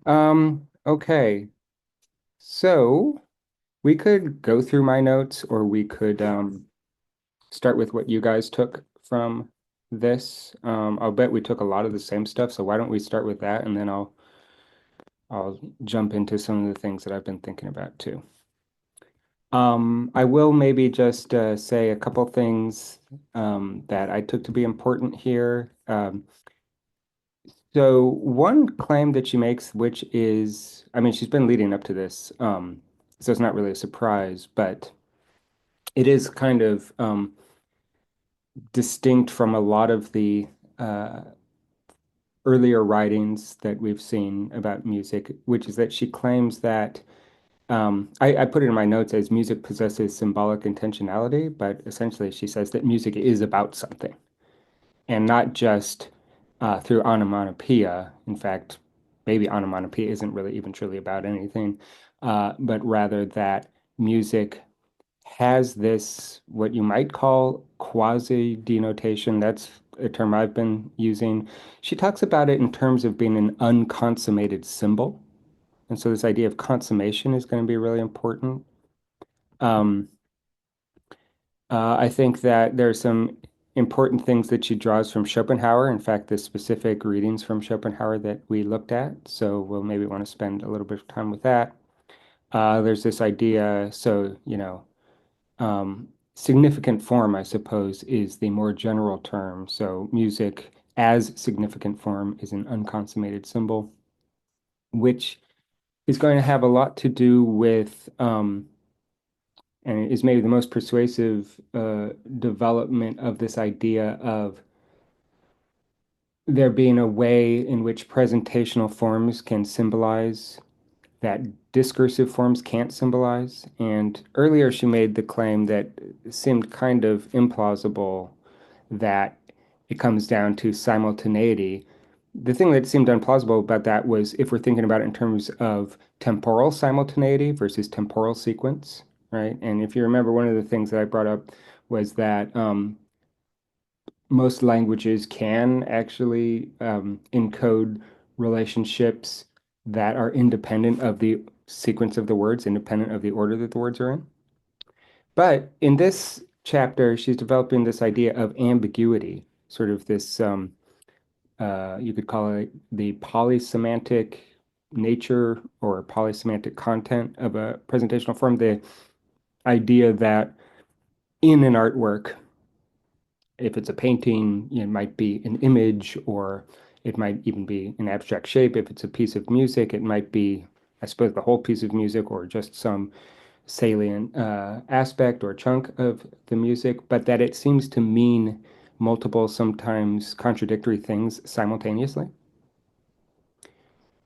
Okay. So we could go through my notes or we could start with what you guys took from this. I'll bet we took a lot of the same stuff, so why don't we start with that and then I'll jump into some of the things that I've been thinking about too. I will maybe just say a couple things that I took to be important here. So one claim that she makes, which is, I mean, she's been leading up to this, so it's not really a surprise, but it is kind of distinct from a lot of the uh, earlier writings that we've seen about music, which is that she claims that I put it in my notes as music possesses symbolic intentionality, but essentially she says that music is about something and not just through onomatopoeia. In fact, maybe onomatopoeia isn't really even truly about anything, but rather that music has this, what you might call quasi denotation. That's a term I've been using. She talks about it in terms of being an unconsummated symbol. And so this idea of consummation is going to be really important. Um, I think that there are some important things that she draws from Schopenhauer. In fact, the specific readings from Schopenhauer that we looked at. So we'll maybe want to spend a little bit of time with that. There's this idea, so, significant form, I suppose, is the more general term. So music as significant form is an unconsummated symbol, which is going to have a lot to do with and is maybe the most persuasive development of this idea of there being a way in which presentational forms can symbolize that discursive forms can't symbolize. And earlier she made the claim that seemed kind of implausible that it comes down to simultaneity. The thing that seemed implausible about that was if we're thinking about it in terms of temporal simultaneity versus temporal sequence, right? And if you remember, one of the things that I brought up was that most languages can actually encode relationships that are independent of the sequence of the words, independent of the order that the words are in. But in this chapter, she's developing this idea of ambiguity, sort of this, you could call it the polysemantic nature or polysemantic content of a presentational form. The idea that in an artwork, if it's a painting, it might be an image or it might even be an abstract shape. If it's a piece of music, it might be, I suppose, the whole piece of music or just some salient aspect or chunk of the music, but that it seems to mean multiple, sometimes contradictory things simultaneously.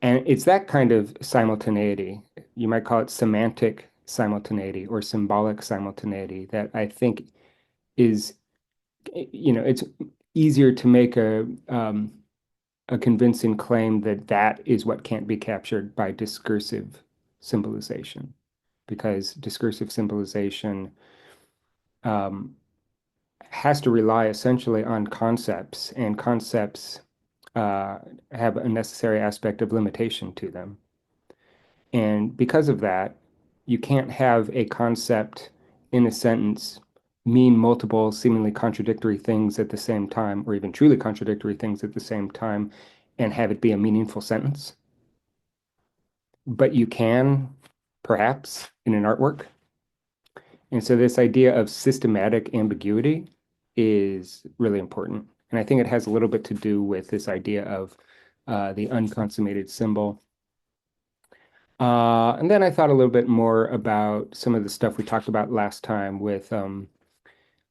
And it's that kind of simultaneity, you might call it semantic simultaneity or symbolic simultaneity, that I think is, it's easier to make a convincing claim that that is what can't be captured by discursive symbolization, because discursive symbolization um, has to rely essentially on concepts, and concepts uh, have a necessary aspect of limitation to them. And because of that, you can't have a concept in a sentence mean multiple seemingly contradictory things at the same time, or even truly contradictory things at the same time, and have it be a meaningful sentence. But you can, perhaps, in an artwork. And so this idea of systematic ambiguity is really important. And I think it has a little bit to do with this idea of the unconsummated symbol. And then I thought a little bit more about some of the stuff we talked about last time with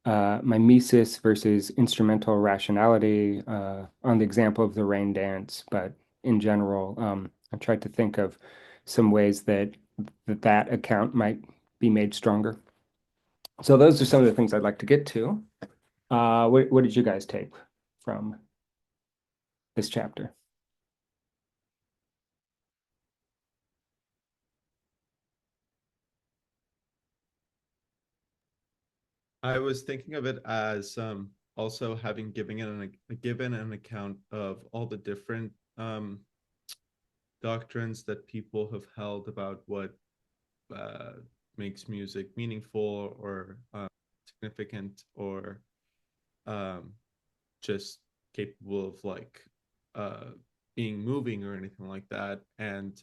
mimesis versus instrumental rationality on the example of the rain dance. But in general, I tried to think of some ways that account might be made stronger. So those are some of the things I'd like to get to. What did you guys take from this chapter? I was thinking of it as also having given an account of all the different doctrines that people have held about what uh, makes music meaningful or significant or um, just capable of like uh, being moving or anything like that. And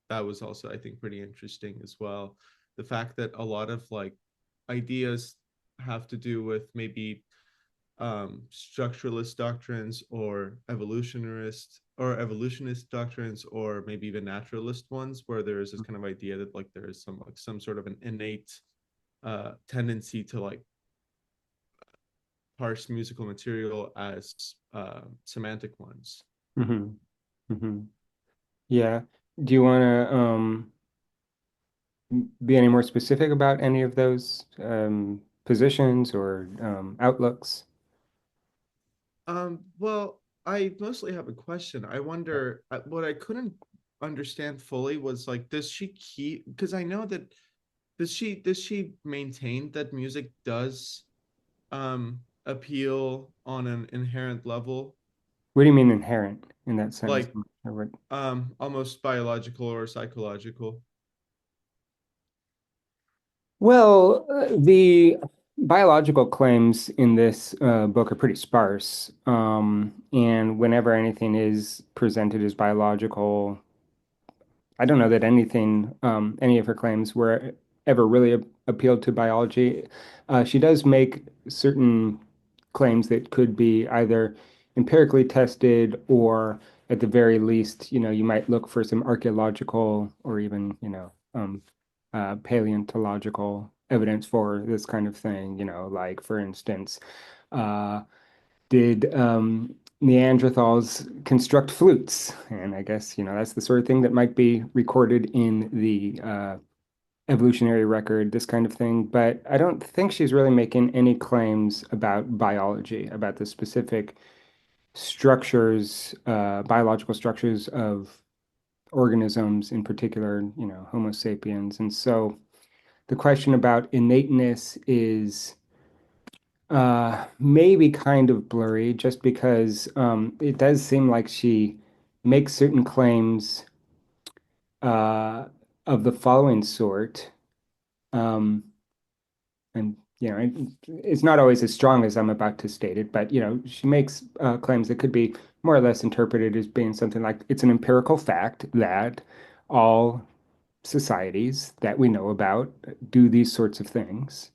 that was also, I think, pretty interesting as well. The fact that a lot of like ideas have to do with maybe structuralist doctrines or evolutionist doctrines or maybe even naturalist ones where there is this kind of idea that like there is some sort of an innate tendency to like parse musical material as semantic ones. Hmm. Hmm. Yeah. Do you want to be any more specific about any of those positions or outlooks? Well, I mostly have a question. I wonder what I couldn't understand fully was like, does she keep? Because I know that does she maintain that music does appeal on an inherent level, What do you mean inherent in that sentence? like Or what- almost biological or psychological? Well, the biological claims in this book are pretty sparse. And whenever anything is presented as biological, I don't know that any of her claims were ever really appealed to biology. She does make certain claims that could be either empirically tested or, at the very least, you might look for some archaeological or even, paleontological evidence for this kind of thing. Like, for instance, uh, did Neanderthals construct flutes? And I guess, that's the sort of thing that might be recorded in the evolutionary record, this kind of thing. But I don't think she's really making any claims about biology, about the specific structures, biological structures of organisms, in particular, Homo sapiens. And so the question about innateness is maybe kind of blurry, just because it does seem like she makes certain claims uh, of the following sort. Um, and it's not always as strong as I'm about to state it, but she makes claims that could be more or less interpreted as being something like it's an empirical fact that all societies that we know about do these sorts of things.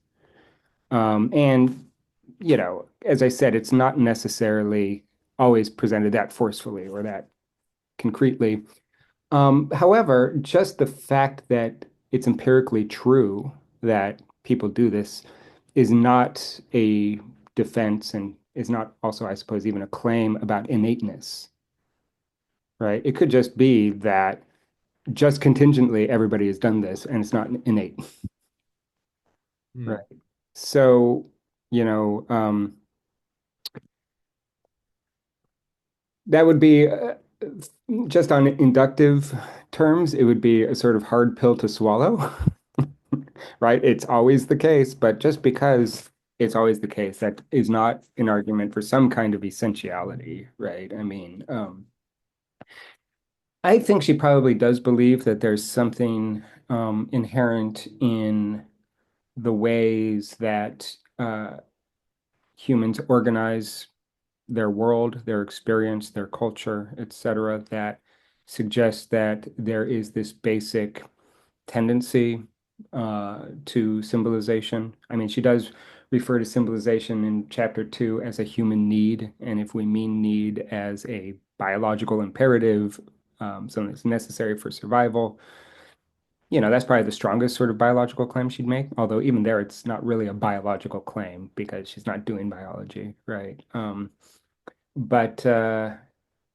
And as I said, it's not necessarily always presented that forcefully or that concretely. However, just the fact that it's empirically true that people do this is not a defense and is not also, I suppose, even a claim about innateness, right? It could just be that just contingently everybody has done this and it's not innate, right? Hmm. So, you know, um, that would be just on inductive terms, it would be a sort of hard pill to swallow, right? It's always the case, but just because it's always the case, that is not an argument for some kind of essentiality, right? I mean, I think she probably does believe that there's something inherent in the ways that humans organize their world, their experience, their culture, etc., that suggests that there is this basic tendency to symbolization. I mean, she does refer to symbolization in chapter 2 as a human need, and if we mean need as a biological imperative, something that's necessary for survival, that's probably the strongest sort of biological claim she'd make. Although even there, it's not really a biological claim because she's not doing biology, right? But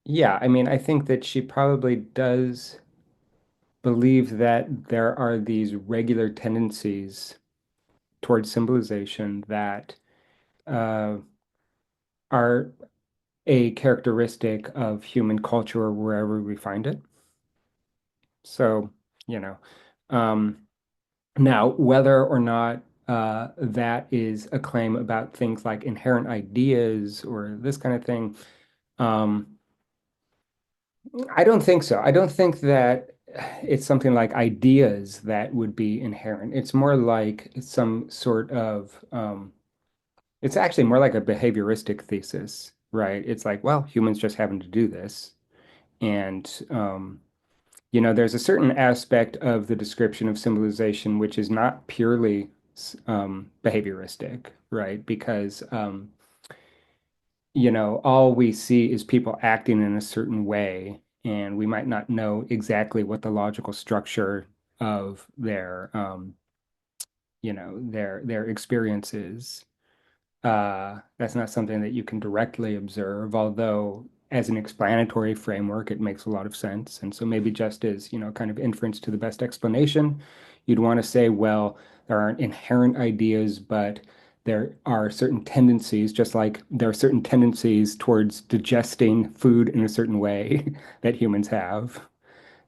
yeah, I mean, I think that she probably does believe that there are these regular tendencies towards symbolization that uh, are a characteristic of human culture wherever we find it. So, you know, um, now whether or not that is a claim about things like inherent ideas or this kind of thing, um, I don't think so. I don't think that it's something like ideas that would be inherent. It's more like some sort of, it's actually more like a behavioristic thesis, right? It's like, well, humans just happen to do this. And, there's a certain aspect of the description of symbolization which is not purely behavioristic, right? Because, all we see is people acting in a certain way, and we might not know exactly what the logical structure of their experiences. That's not something that you can directly observe, although as an explanatory framework, it makes a lot of sense. And so maybe just as, kind of inference to the best explanation, you'd want to say, well, there aren't inherent ideas, but there are certain tendencies, just like there are certain tendencies towards digesting food in a certain way that humans have.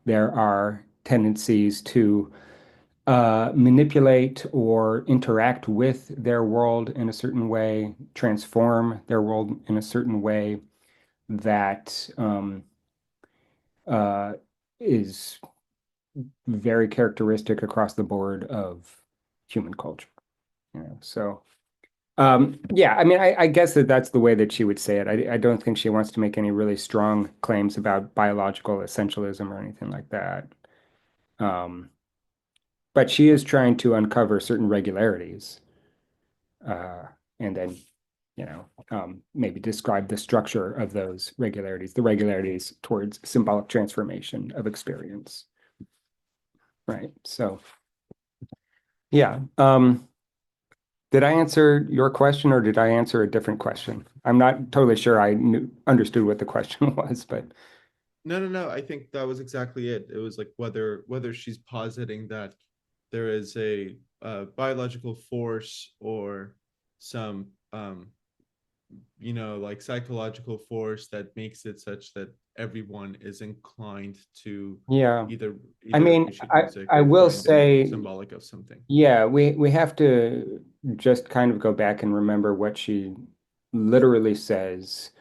There are tendencies to manipulate or interact with their world in a certain way, transform their world in a certain way that uh, is very characteristic across the board of human culture. So yeah, I mean, I guess that that's the way that she would say it. I don't think she wants to make any really strong claims about biological essentialism or anything like that. Um, but she is trying to uncover certain regularities uh, and then maybe describe the structure of those regularities, the regularities towards symbolic transformation of experience, right? So, yeah. Did I answer your question or did I answer a different question? I'm not totally sure understood what the question was, but No, no, no. I think that was exactly it. It was like whether she's positing that there is a biological force or some like psychological force that makes it such that everyone is inclined to yeah. either I either mean, appreciate I music I or will find it say, symbolic of something. yeah, we have to just kind of go back and remember what she literally says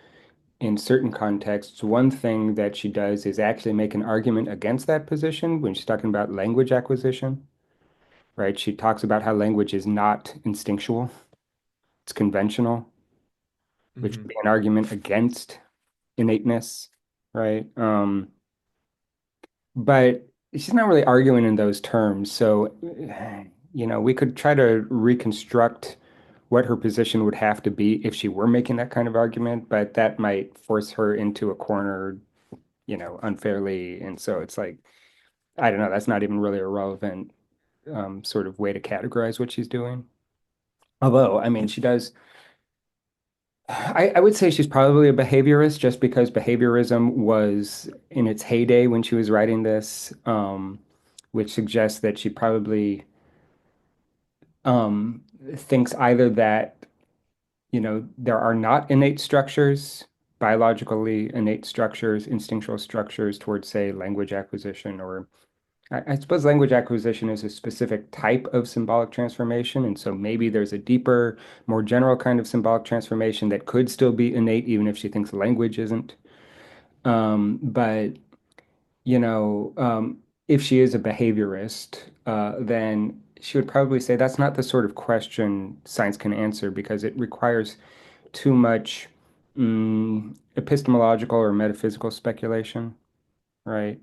in certain contexts. One thing that she does is actually make an argument against that position when she's talking about language acquisition, right? She talks about how language is not instinctual, it's conventional, which would Mm-hmm. be an argument against innateness, right? But she's not really arguing in those terms. So, we could try to reconstruct what her position would have to be if she were making that kind of argument, but that might force her into a corner, unfairly. And so it's like, I don't know, that's not even really a relevant sort of way to categorize what she's doing. Although, I mean, she does, I would say she's probably a behaviorist just because behaviorism was in its heyday when she was writing this, which suggests that she probably thinks either that, there are not innate structures, biologically innate structures, instinctual structures towards, say, language acquisition, or I suppose language acquisition is a specific type of symbolic transformation. And so maybe there's a deeper, more general kind of symbolic transformation that could still be innate, even if she thinks language isn't. But, you know, um, if she is a behaviorist, then she would probably say that's not the sort of question science can answer because it requires too much epistemological or metaphysical speculation, right?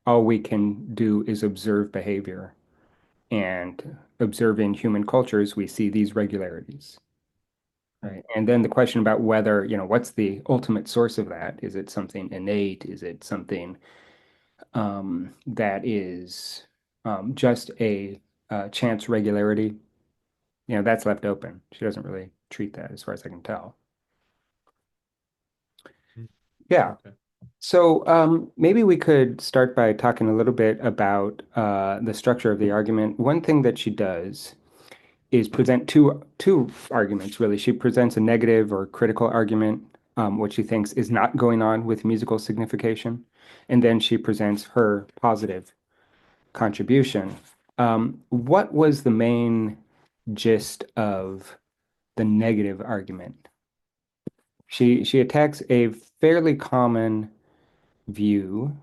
All we can do is observe behavior. And observing human cultures, we see these regularities, right? And then the question about whether, what's the ultimate source of that? Is it something innate? Is it something that is just a chance regularity? That's left open. She doesn't really treat that as far as I can tell. Yeah. Okay. So maybe we could start by talking a little bit about the structure of the argument. One thing that she does is present two arguments, really. She presents a negative or critical argument, what she thinks is not going on with musical signification, and then she presents her positive contribution. What was the main gist of the negative argument? She attacks a fairly common view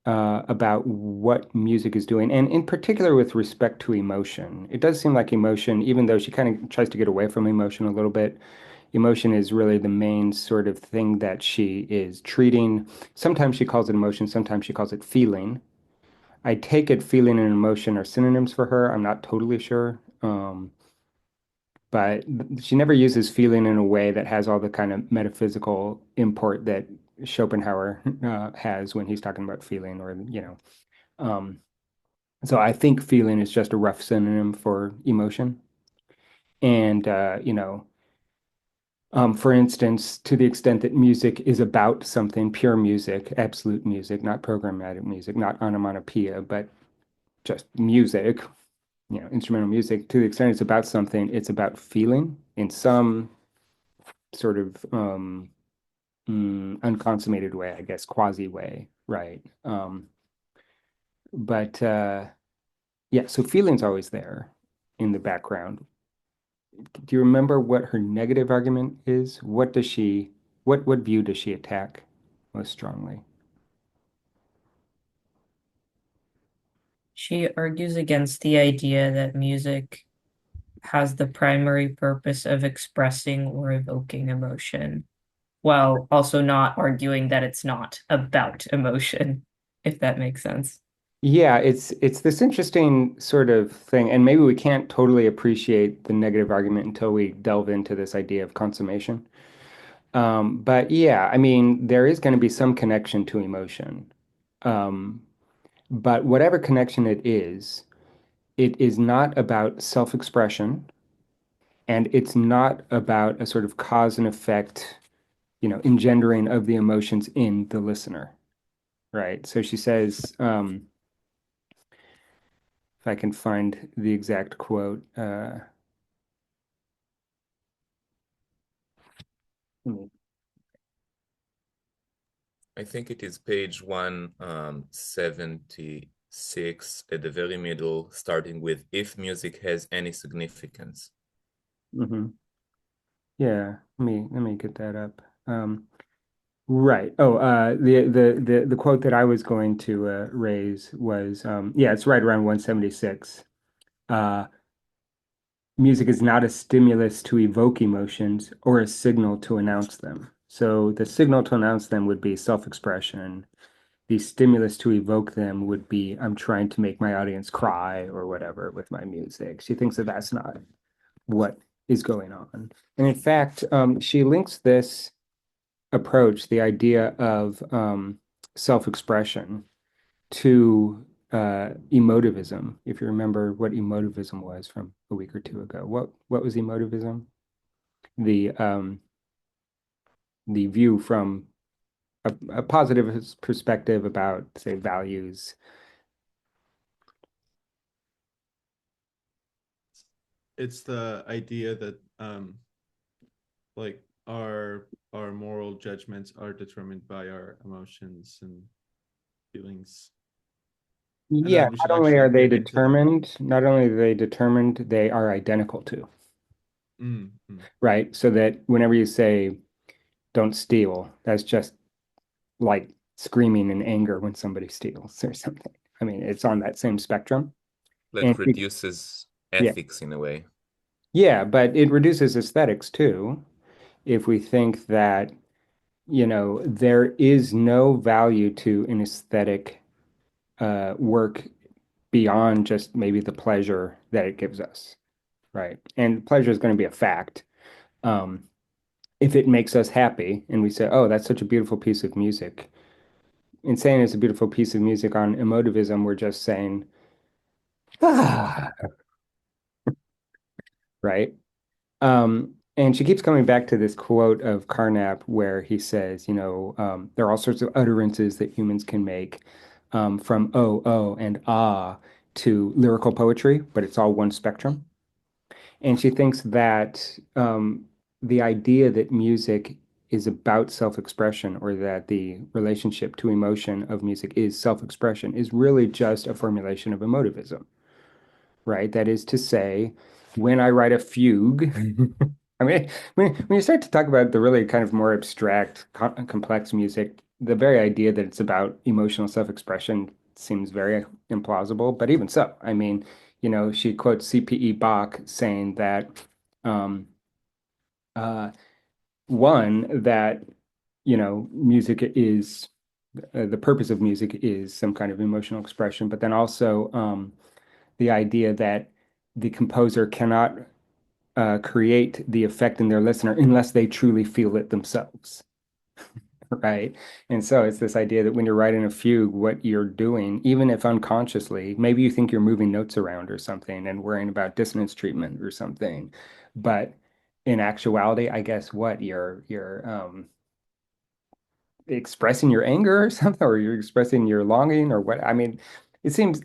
about what music is doing, and in particular with respect to emotion. It does seem like emotion, even though she kind of tries to get away from emotion a little bit, emotion is really the main sort of thing that she is treating. Sometimes she calls it emotion, sometimes she calls it feeling. I take it feeling and emotion are synonyms for her. I'm not totally sure. But she never uses feeling in a way that has all the kind of metaphysical import that Schopenhauer has when he's talking about feeling, or, you know. Um, so I think feeling is just a rough synonym for emotion. And, for instance, to the extent that music is about something, pure music, absolute music, not programmatic music, not onomatopoeia, but just music, instrumental music, to the extent it's about something, it's about feeling in some sort of unconsummated way, I guess, quasi way, right? But yeah, so feeling's always there in the background. Do you remember what her negative argument is? What view does she attack most strongly? She argues against the idea that music has the primary purpose of expressing or evoking emotion, while also not arguing that it's not about emotion, if that makes sense. Yeah, it's this interesting sort of thing, and maybe we can't totally appreciate the negative argument until we delve into this idea of consummation. But yeah, I mean, there is going to be some connection to emotion. Um, but whatever connection it is not about self-expression, and it's not about a sort of cause and effect, engendering of the emotions in the listener, right? So she says, if I can find the exact quote, I think it is page 176 at the very middle, starting with if music has any significance. mhm. Yeah, let me get that up. Right. Oh, the quote that I was going to raise was, yeah, it's right around 176. Uh, Music is not a stimulus to evoke emotions or a signal to announce them. So the signal to announce them would be self-expression. The stimulus to evoke them would be I'm trying to make my audience cry or whatever with my music. She thinks that that's not what is going on. And in fact, she links this approach, the idea of self-expression, to emotivism. If you remember what emotivism was from a week or two ago, what was emotivism? The the view from a positive perspective about, say, values. It's the idea that like our moral judgments are determined by our emotions and feelings. And Yeah, then we should not only are actually they dig into them. determined, not only are they determined, they are identical to, Mm, mm. right? So that whenever you say don't steal, that's just like screaming in anger when somebody steals or something. I mean, it's on that same spectrum. And Like reduces yeah, ethics in a way. yeah, but it reduces aesthetics too. If we think that, there is no value to an aesthetic work beyond just maybe the pleasure that it gives us, right? And pleasure is going to be a fact. Um, if it makes us happy and we say, oh, that's such a beautiful piece of music, in saying it's a beautiful piece of music on emotivism, we're just saying, ah, right? And she keeps coming back to this quote of Carnap where he says, there are all sorts of utterances that humans can make, from oh, and ah to lyrical poetry, but it's all one spectrum. And she thinks that the idea that music is about self-expression, or that the relationship to emotion of music is self-expression, is really just a formulation of emotivism, right? That is to say, when I write a fugue, I mean, when you start to talk about the really kind of more abstract, complex music, the very idea that it's about emotional self-expression seems very implausible, but even so, I mean, she quotes CPE Bach saying that um, uh, one, that, music is the purpose of music is some kind of emotional expression, but then also the idea that the composer cannot create the effect in their listener unless they truly feel it themselves. Right. And so it's this idea that when you're writing a fugue, what you're doing, even if unconsciously, maybe you think you're moving notes around or something and worrying about dissonance treatment or something. But in actuality, I guess what you're expressing your anger or something, or you're expressing your longing or what. I mean, it seems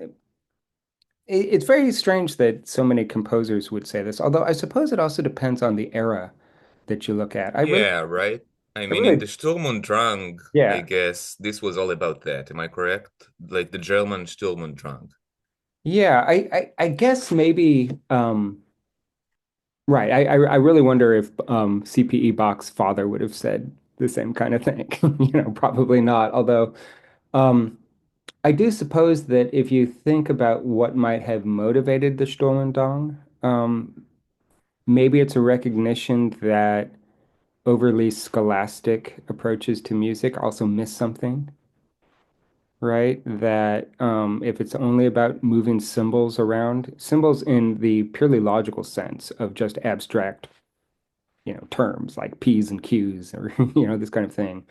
it's very strange that so many composers would say this, although I suppose it also depends on the era that you look at. Yeah, right. I I mean, in really, the Sturm und Drang, I yeah. guess this was all about that. Am I correct? Like the German Sturm und Drang. Yeah, I guess maybe right. I really wonder if CPE Bach's father would have said the same kind of thing. Probably not. Although um I do suppose that if you think about what might have motivated the Sturm und Drang, maybe it's a recognition that overly scholastic approaches to music also miss something, right? That if it's only about moving symbols around, symbols in the purely logical sense of just abstract, terms like P's and Q's or, this kind of thing.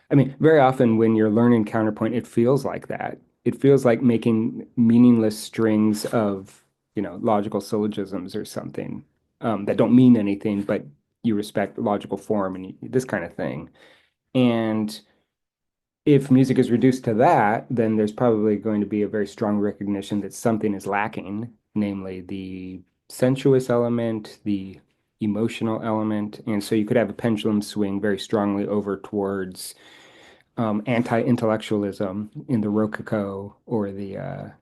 I mean, very often when you're learning counterpoint, it feels like that. It feels like making meaningless strings of, logical syllogisms or something that don't mean anything, but you respect logical form and this kind of thing. And if music is reduced to that, then there's probably going to be a very strong recognition that something is lacking, namely the sensuous element, the emotional element. And so you could have a pendulum swing very strongly over towards anti-intellectualism in the Rococo or the,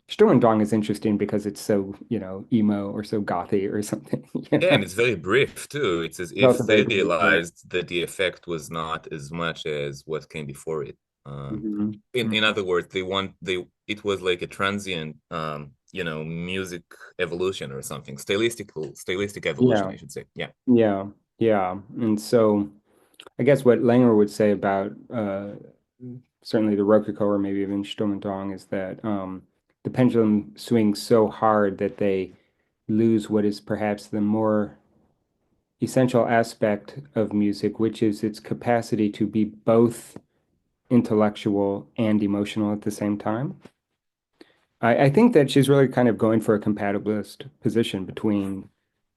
Sturm und Drang is interesting because it's so, emo or so gothy or something. Yeah, and it's very brief too. It's as It's also if very they brief, right? realized that the effect was not as much as what came before it. Mhm. In Mhm. other words, they it was like a transient music evolution or something. Stylistic evolution, Yeah, I should say. Yeah. yeah, yeah. And so I guess what Langer would say about certainly the Rococo or maybe even Sturm und Drang is that the pendulum swings so hard that they lose what is perhaps the more essential aspect of music, which is its capacity to be both intellectual and emotional at the same time. I think that she's really kind of going for a compatibilist position between,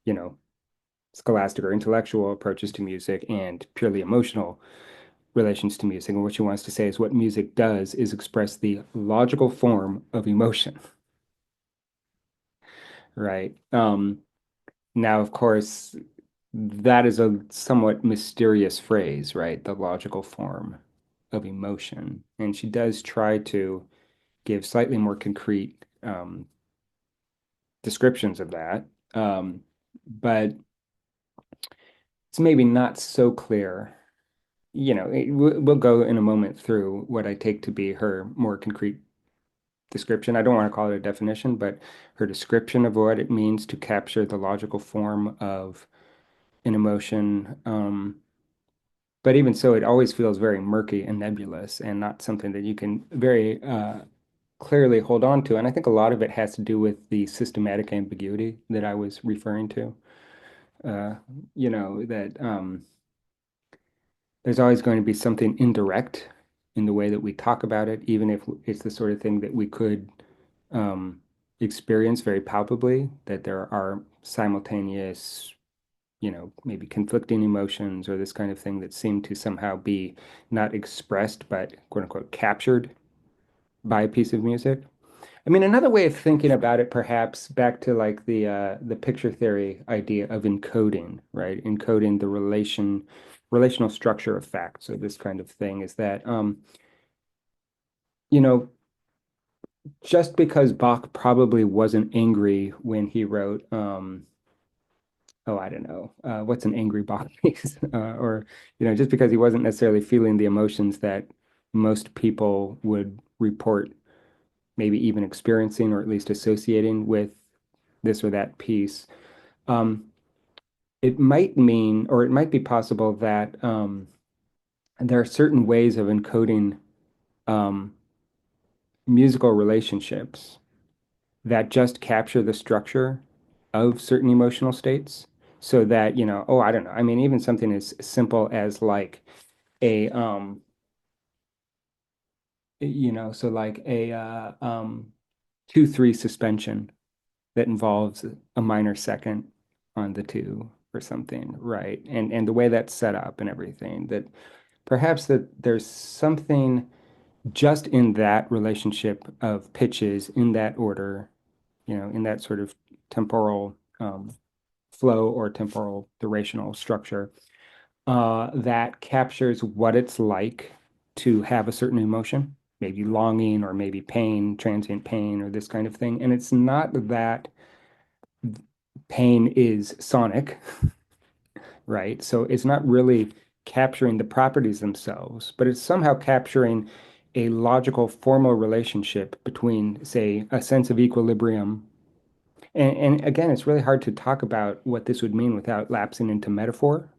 you know, scholastic or intellectual approaches to music and purely emotional relations to music. And what she wants to say is what music does is express the logical form of emotion, right? Now, of course, that is a somewhat mysterious phrase, right? The logical form of emotion. And she does try to give slightly more concrete descriptions of that. But it's maybe not so clear. We'll go in a moment through what I take to be her more concrete description. I don't want to call it a definition, but her description of what it means to capture the logical form of an emotion. But even so, it always feels very murky and nebulous and not something that you can very clearly hold on to. And I think a lot of it has to do with the systematic ambiguity that I was referring to. Uh, that there's always going to be something indirect in the way that we talk about it, even if it's the sort of thing that we could um, experience very palpably, that there are simultaneous, maybe conflicting emotions or this kind of thing that seem to somehow be not expressed, but quote unquote captured by a piece of music. I mean, another way of thinking about it, perhaps back to like the picture theory idea of encoding, right? Encoding the relational structure of facts or this kind of thing is that you know, just because Bach probably wasn't angry when he wrote oh, I don't know, what's an angry box? Or, just because he wasn't necessarily feeling the emotions that most people would report, maybe even experiencing or at least associating with this or that piece. Um, it might mean, or it might be possible that there are certain ways of encoding um, musical relationships that just capture the structure of certain emotional states so that, oh, I don't know. I mean, even something as simple as like a, so like a 2/3 suspension that involves a minor second on the two or something, right? And the way that's set up and everything, that perhaps that there's something just in that relationship of pitches in that order, in that sort of temporal flow or temporal durational structure that captures what it's like to have a certain emotion, maybe longing or maybe pain, transient pain, or this kind of thing. And it's not that pain is sonic, right? So it's not really capturing the properties themselves, but it's somehow capturing a logical formal relationship between, say, a sense of equilibrium. And again, it's really hard to talk about what this would mean without lapsing into metaphor,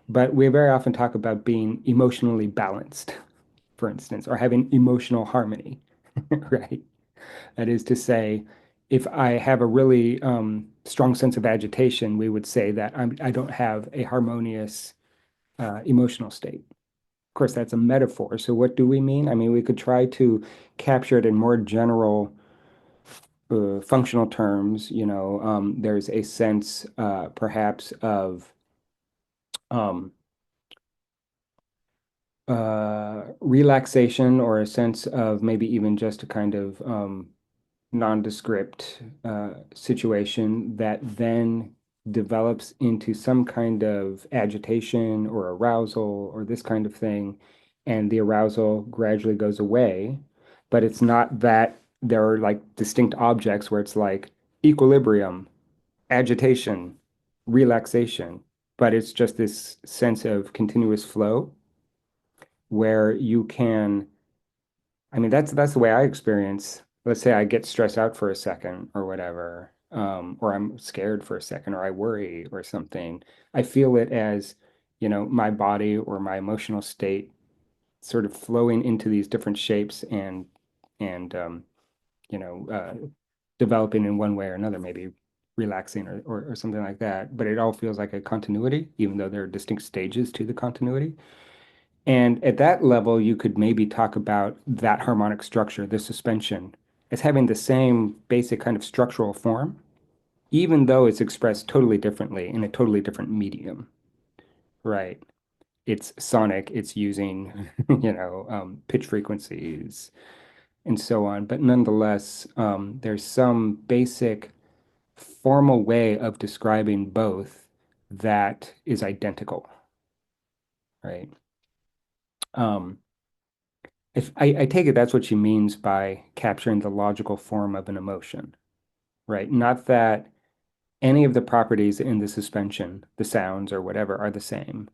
but we very often talk about being emotionally balanced, for instance, or having emotional harmony, right? That is to say, if I have a really strong sense of agitation, we would say that I don't have a harmonious emotional state. Of course, that's a metaphor. So, what do we mean? I mean, we could try to capture it in more general functional terms. There's a sense, perhaps, of um, relaxation or a sense of maybe even just a kind of nondescript situation that then develops into some kind of agitation or arousal or this kind of thing, and the arousal gradually goes away. But it's not that there are like distinct objects where it's like equilibrium, agitation, relaxation, but it's just this sense of continuous flow where you can, I mean, that's the way I experience. Let's say I get stressed out for a second or whatever, or I'm scared for a second, or I worry or something. I feel it as, my body or my emotional state sort of flowing into these different shapes and you know, developing in one way or another, maybe relaxing or something like that. But it all feels like a continuity, even though there are distinct stages to the continuity. And at that level, you could maybe talk about that harmonic structure, the suspension, as having the same basic kind of structural form, even though it's expressed totally differently in a totally different medium, right? It's sonic, it's using, pitch frequencies and so on. But nonetheless, there's some basic formal way of describing both that is identical, right? Um, If I take it that's what she means by capturing the logical form of an emotion, right? Not that any of the properties in the suspension, the sounds or whatever, are the same,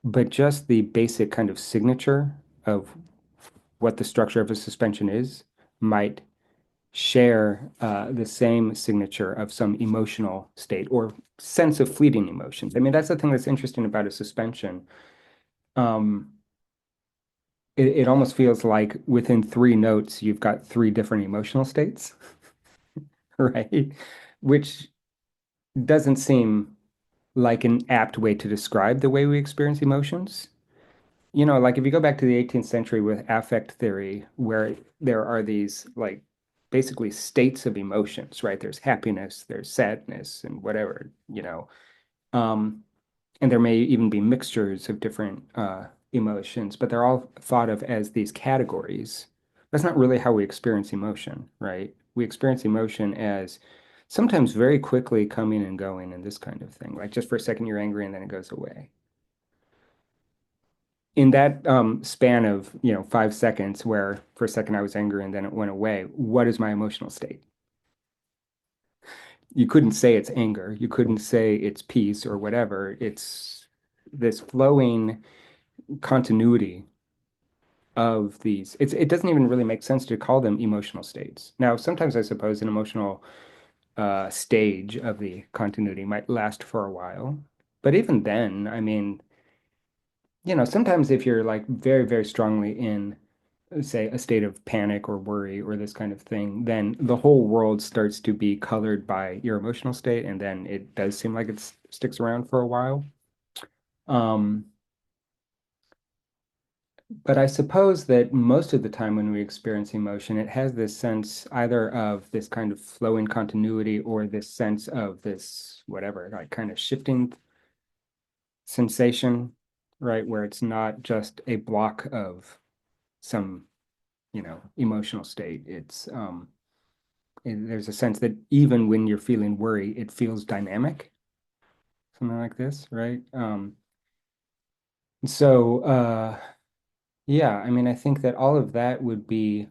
but just the basic kind of signature of what the structure of a suspension is might share the same signature of some emotional state or sense of fleeting emotions. I mean, that's the thing that's interesting about a suspension. Um, it almost feels like within 3 notes, you've got 3 different emotional states, right? Which doesn't seem like an apt way to describe the way we experience emotions. Like if you go back to the 18th century with affect theory, where there are these like basically states of emotions, right? There's happiness, there's sadness, and whatever, Um, and there may even be mixtures of different emotions, but they're all thought of as these categories. That's not really how we experience emotion, right? We experience emotion as sometimes very quickly coming and going and this kind of thing. Like just for a second you're angry and then it goes away. In that span of, 5 seconds where for a second I was angry and then it went away, what is my emotional state? you couldn't say it's anger. You couldn't say it's peace or whatever. It's this flowing continuity of these. It doesn't even really make sense to call them emotional states. Now, sometimes I suppose an emotional stage of the continuity might last for a while. But even then, I mean, sometimes if you're like very, very strongly in, say, a state of panic or worry or this kind of thing, then the whole world starts to be colored by your emotional state, and then it does seem like it sticks around for a while. Um, but I suppose that most of the time when we experience emotion, it has this sense either of this kind of flowing continuity or this sense of this, whatever, like kind of shifting sensation, right? Where it's not just a block of some, emotional state. There's a sense that even when you're feeling worry, it feels dynamic, something like this, right? So, yeah, I mean, I think that all of that would be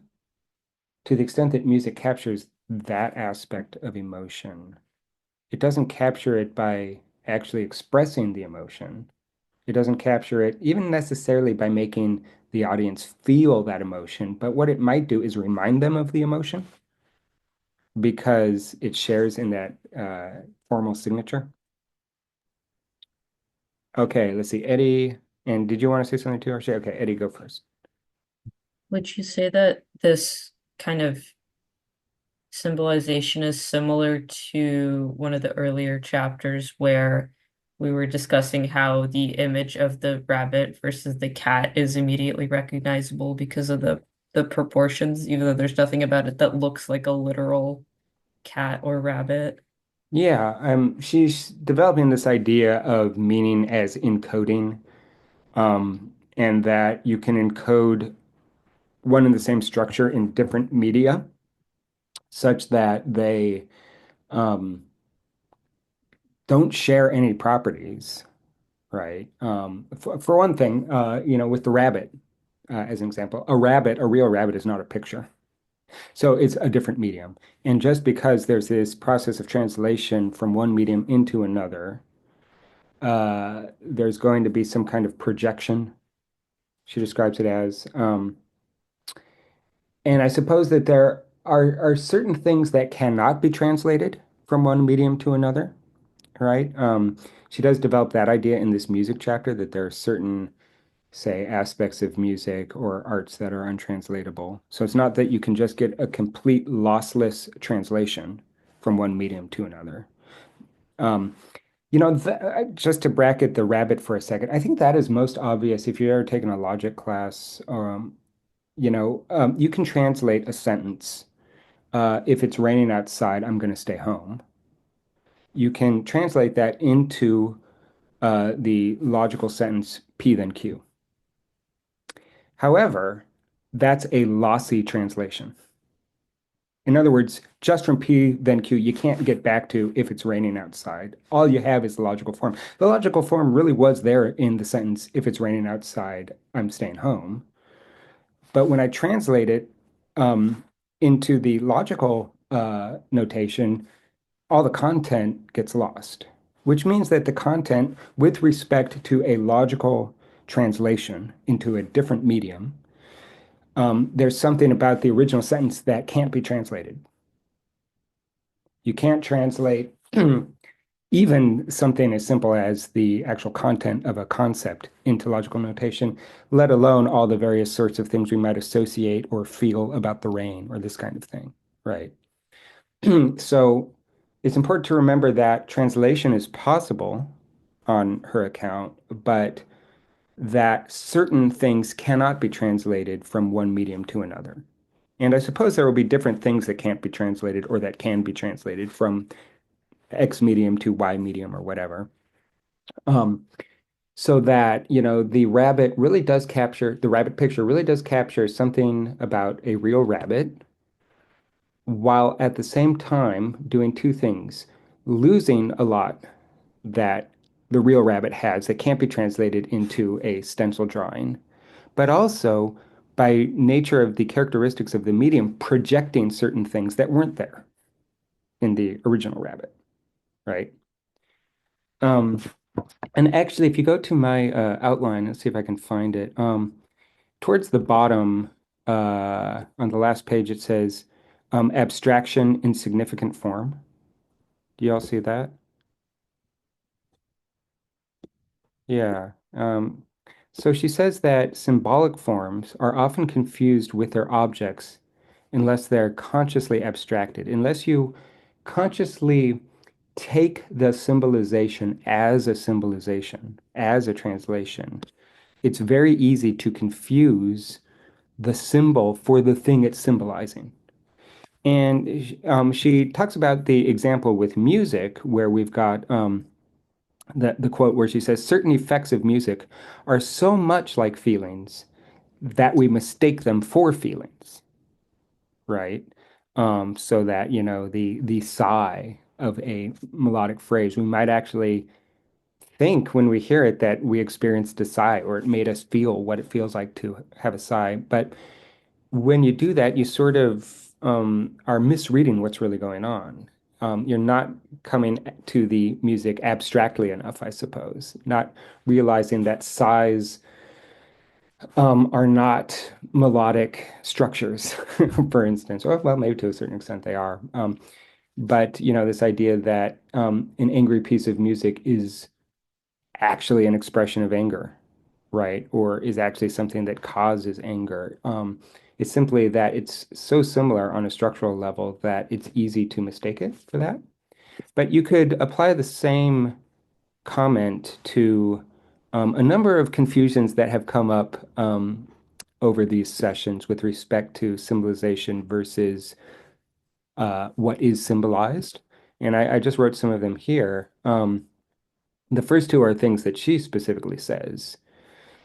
to the extent that music captures that aspect of emotion. It doesn't capture it by actually expressing the emotion. It doesn't capture it even necessarily by making the audience feel that emotion, but what it might do is remind them of the emotion because it shares in that formal signature. Okay, let's see. Eddie, and did you want to say something too, Arshay? Okay, Eddie, go first. Would you say that this kind of symbolization is similar to one of the earlier chapters where we were discussing how the image of the rabbit versus the cat is immediately recognizable because of the proportions, even though there's nothing about it that looks like a literal cat or rabbit? Yeah, she's developing this idea of meaning as encoding, and that you can encode one and the same structure in different media such that they um, don't share any properties, right? For one thing, with the rabbit, as an example, a real rabbit is not a picture. So it's a different medium. And just because there's this process of translation from one medium into another, there's going to be some kind of projection, she describes it as. And I suppose that there are certain things that cannot be translated from one medium to another, right? She does develop that idea in this music chapter that there are certain, say, aspects of music or arts that are untranslatable. So it's not that you can just get a complete lossless translation from one medium to another. Um, just to bracket the rabbit for a second, I think that is most obvious if you've ever taken a logic class. You can translate a sentence. If it's raining outside, I'm going to stay home. You can translate that into the logical sentence P then Q. However, that's a lossy translation. In other words, just from P then Q, you can't get back to if it's raining outside. All you have is the logical form. The logical form really was there in the sentence, if it's raining outside, I'm staying home. But when I translate it into the logical notation, all the content gets lost, which means that the content, with respect to a logical translation into a different medium, there's something about the original sentence that can't be translated. You can't translate even something as simple as the actual content of a concept into logical notation, let alone all the various sorts of things we might associate or feel about the rain or this kind of thing, right? So it's important to remember that translation is possible on her account, but that certain things cannot be translated from one medium to another. And I suppose there will be different things that can't be translated or that can be translated from X medium to Y medium or whatever. Um, so that, the rabbit picture really does capture something about a real rabbit, while at the same time doing two things, losing a lot that the real rabbit has that can't be translated into a stencil drawing, but also by nature of the characteristics of the medium, projecting certain things that weren't there in the original rabbit. right? Um, and actually, if you go to my outline, let's see if I can find it. Towards the bottom, on the last page, it says abstraction in significant form. Do you all see that? Yeah. So she says that symbolic forms are often confused with their objects unless they're consciously abstracted. Unless you consciously take the symbolization as a symbolization, as a translation, it's very easy to confuse the symbol for the thing it's symbolizing. And she talks about the example with music, where we've got the quote where she says, certain effects of music are so much like feelings that we mistake them for feelings, right? So that, the sigh of a melodic phrase, we might actually think when we hear it that we experienced a sigh or it made us feel what it feels like to have a sigh. But when you do that, you sort of are misreading what's really going on. You're not coming to the music abstractly enough, I suppose, not realizing that sighs are not melodic structures, for instance, or well, maybe to a certain extent they are. But this idea that an angry piece of music is actually an expression of anger, right? Or is actually something that causes anger. It's simply that it's so similar on a structural level that it's easy to mistake it for that. But you could apply the same comment to a number of confusions that have come up over these sessions with respect to symbolization versus what is symbolized. And I just wrote some of them here. The first two are things that she specifically says.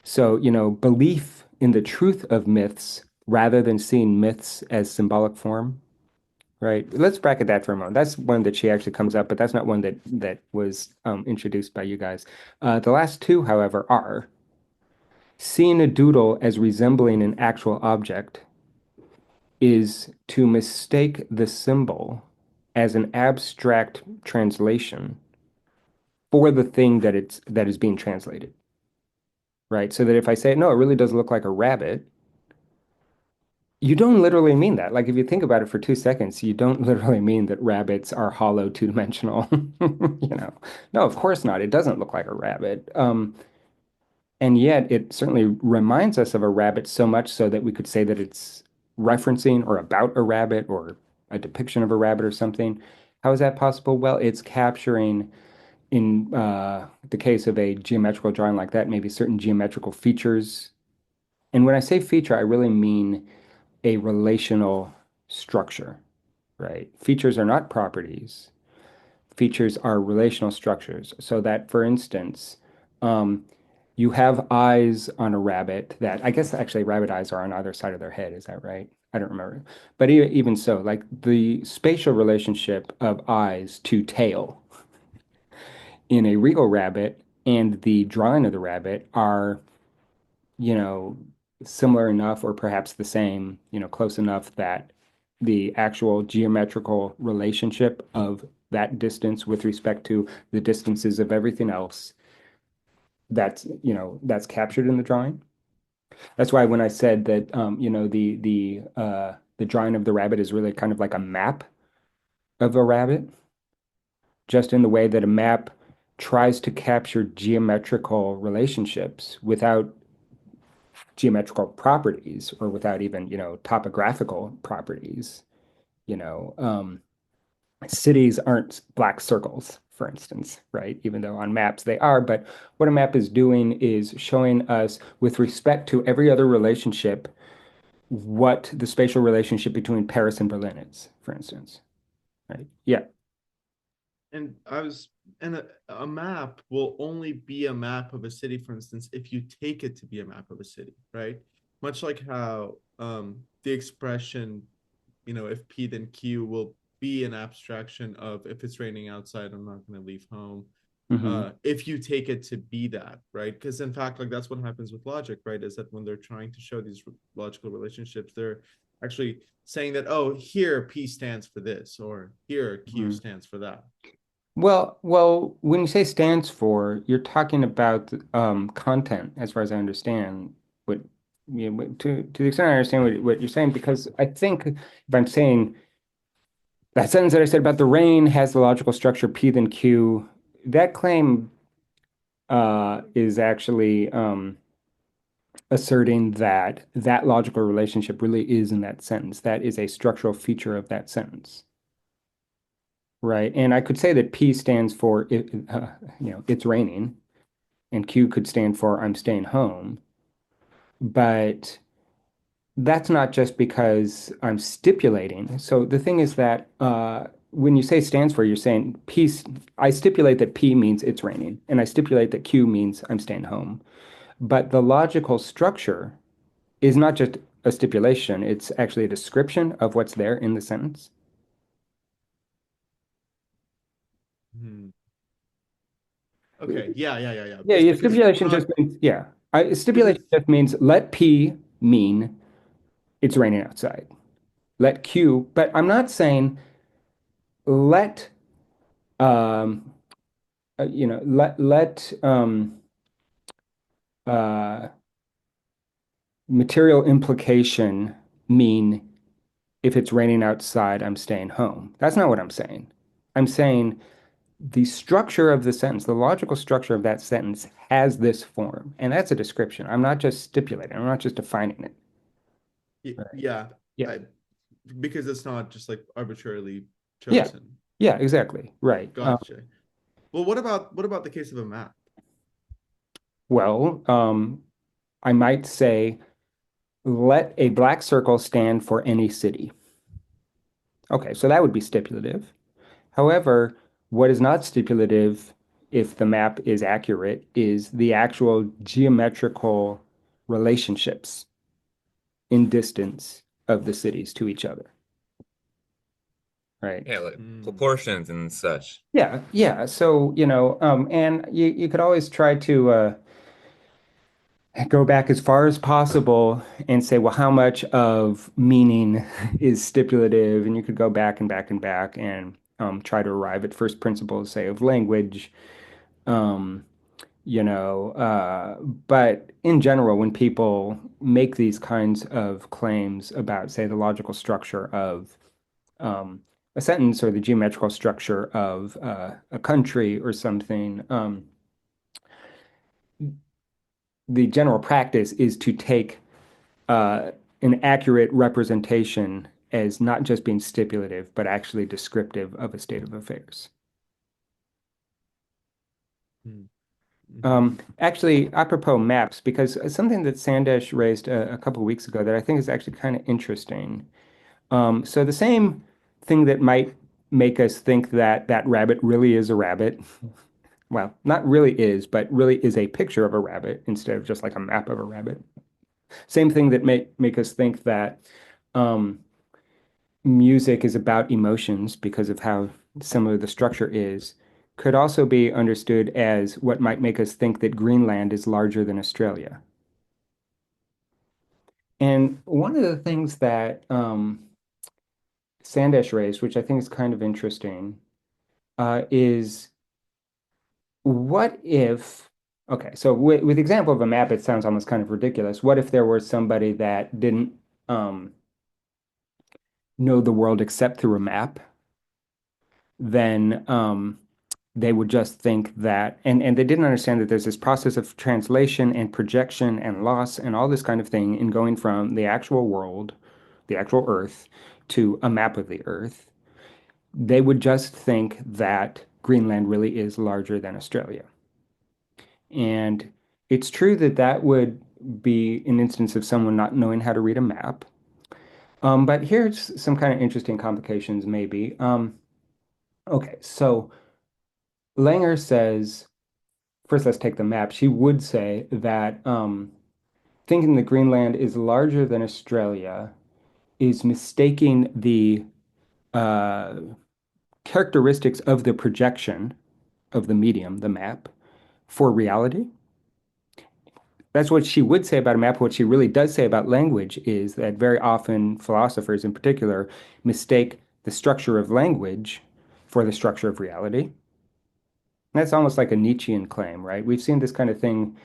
So, belief in the truth of myths rather than seeing myths as symbolic form, right? Let's bracket that for a moment. That's one that she actually comes up, but that's not one that was introduced by you guys. The last two, however, are seeing a doodle as resembling an actual object is to mistake the symbol as an abstract translation for the thing that is being translated, right? So that if I say, no, it really does look like a rabbit, you don't literally mean that. Like if you think about it for 2 seconds, you don't literally mean that rabbits are hollow, two-dimensional. No, of course not. It doesn't look like a rabbit. And yet it certainly reminds us of a rabbit so much so that we could say that it's referencing or about a rabbit or a depiction of a rabbit or something. How is that possible? Well, it's capturing, in the case of a geometrical drawing like that, maybe certain geometrical features. And when I say feature, I really mean a relational structure, right? Features are not properties. Features are relational structures. So that, for instance, um, you have eyes on a rabbit that I guess actually rabbit eyes are on either side of their head. Is that right? I don't remember. But even so, like the spatial relationship of eyes to tail in a real rabbit and the drawing of the rabbit are you know, similar enough or perhaps the same, close enough that the actual geometrical relationship of that distance with respect to the distances of everything else, that's captured in the drawing. That's why when I said that, the drawing of the rabbit is really kind of like a map of a rabbit, just in the way that a map tries to capture geometrical relationships without geometrical properties or without even, topographical properties. You know, cities aren't black circles, for instance, right? Even though on maps they are. But what a map is doing is showing us, with respect to every other relationship, what the spatial relationship between Paris and Berlin is, for instance, right? Yeah. And a map will only be a map of a city, for instance, if you take it to be a map of a city, right? Much like how the expression, if P then Q will be an abstraction of if it's raining outside, I'm not going to leave home. Hmm. If you take it to be that, right? Because in fact, like that's what happens with logic, right? Is that when they're trying to show these logical relationships, they're actually saying that, oh, here P stands for this, or here Q Hmm. stands for that. when you say stands for, you're talking about content, as far as I understand. What, to the extent I understand what you're saying, because I think if I'm saying that sentence that I said about the rain has the logical structure P then Q, that claim is actually asserting that that logical relationship really is in that sentence. That is a structural feature of that sentence. Right. And I could say that P stands for it's raining, and Q could stand for I'm staying home. But that's not just because I'm stipulating. So the thing is that when you say stands for, you're saying P, I stipulate that P means it's raining, and I stipulate that Q means I'm staying home. But the logical structure is not just a stipulation, it's actually a description of what's there in the sentence. Hmm. Okay. Yeah. Yeah, It's yeah, because it's stipulation just not means, yeah. because Stipulation it's just means let P mean it's raining outside. Let Q, but I'm not saying let, um, let uh, material implication mean if it's raining outside, I'm staying home. That's not what I'm saying. I'm saying the structure of the sentence, the logical structure of that sentence has this form, and that's a description. I'm not just stipulating, I'm not just defining it. Right. yeah. Yeah. I because it's not just like arbitrarily Yeah. chosen. Yeah, exactly. Right. Gotcha. Well, what about the case of a map? Well, I might say, let a black circle stand for any city. Okay, so that would be stipulative. However, what is not stipulative, if the map is accurate, is the actual geometrical relationships in distance of the cities to each other, right? Yeah, like Hmm. proportions and such. Yeah, yeah. So, and you could always try to go back as far as possible and say, well, how much of meaning is stipulative? And you could go back and back and back and try to arrive at first principles, say, of language. Um, but in general, when people make these kinds of claims about, say, the logical structure of um, a sentence or the geometrical structure of a country or something, the general practice is to take uh, an accurate representation as not just being stipulative, but actually descriptive of a state of affairs. Mm-hmm. Actually, apropos maps, because something that Sandesh raised a couple of weeks ago that I think is actually kind of interesting. So the same thing that might make us think that that rabbit really is a rabbit, well, not really is, but really is a picture of a rabbit instead of just like a map of a rabbit. Same thing that make us think that um, music is about emotions because of how similar the structure is, could also be understood as what might make us think that Greenland is larger than Australia. And one of the things that Sandesh raised, which I think is kind of interesting, is what if, okay, so with the example of a map, it sounds almost kind of ridiculous. What if there was somebody that didn't um, know the world except through a map? Then they would just think that, and they didn't understand that there's this process of translation and projection and loss and all this kind of thing in going from the actual world, the actual Earth, to a map of the Earth. They would just think that Greenland really is larger than Australia. And it's true that that would be an instance of someone not knowing how to read a map. But here's some kind of interesting complications, maybe. Okay, so Langer says, first let's take the map. She would say that thinking that Greenland is larger than Australia is mistaking the uh, characteristics of the projection of the medium, the map, for reality. That's what she would say about a map. What she really does say about language is that very often philosophers in particular mistake the structure of language for the structure of reality. That's almost like a Nietzschean claim, right? We've seen this kind of thing.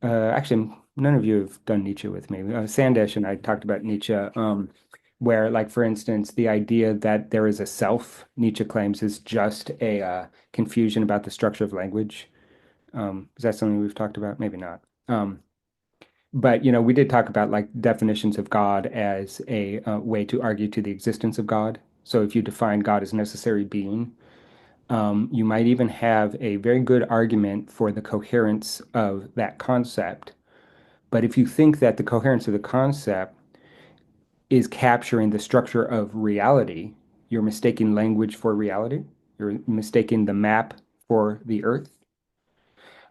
Actually, none of you have done Nietzsche with me. Sandesh and I talked about Nietzsche, where, like, for instance, the idea that there is a self, Nietzsche claims, is just a confusion about the structure of language. Is that something we've talked about? Maybe not. But we did talk about like definitions of God as a way to argue to the existence of God. So if you define God as necessary being, you might even have a very good argument for the coherence of that concept. But if you think that the coherence of the concept is capturing the structure of reality, you're mistaking language for reality. You're mistaking the map for the earth.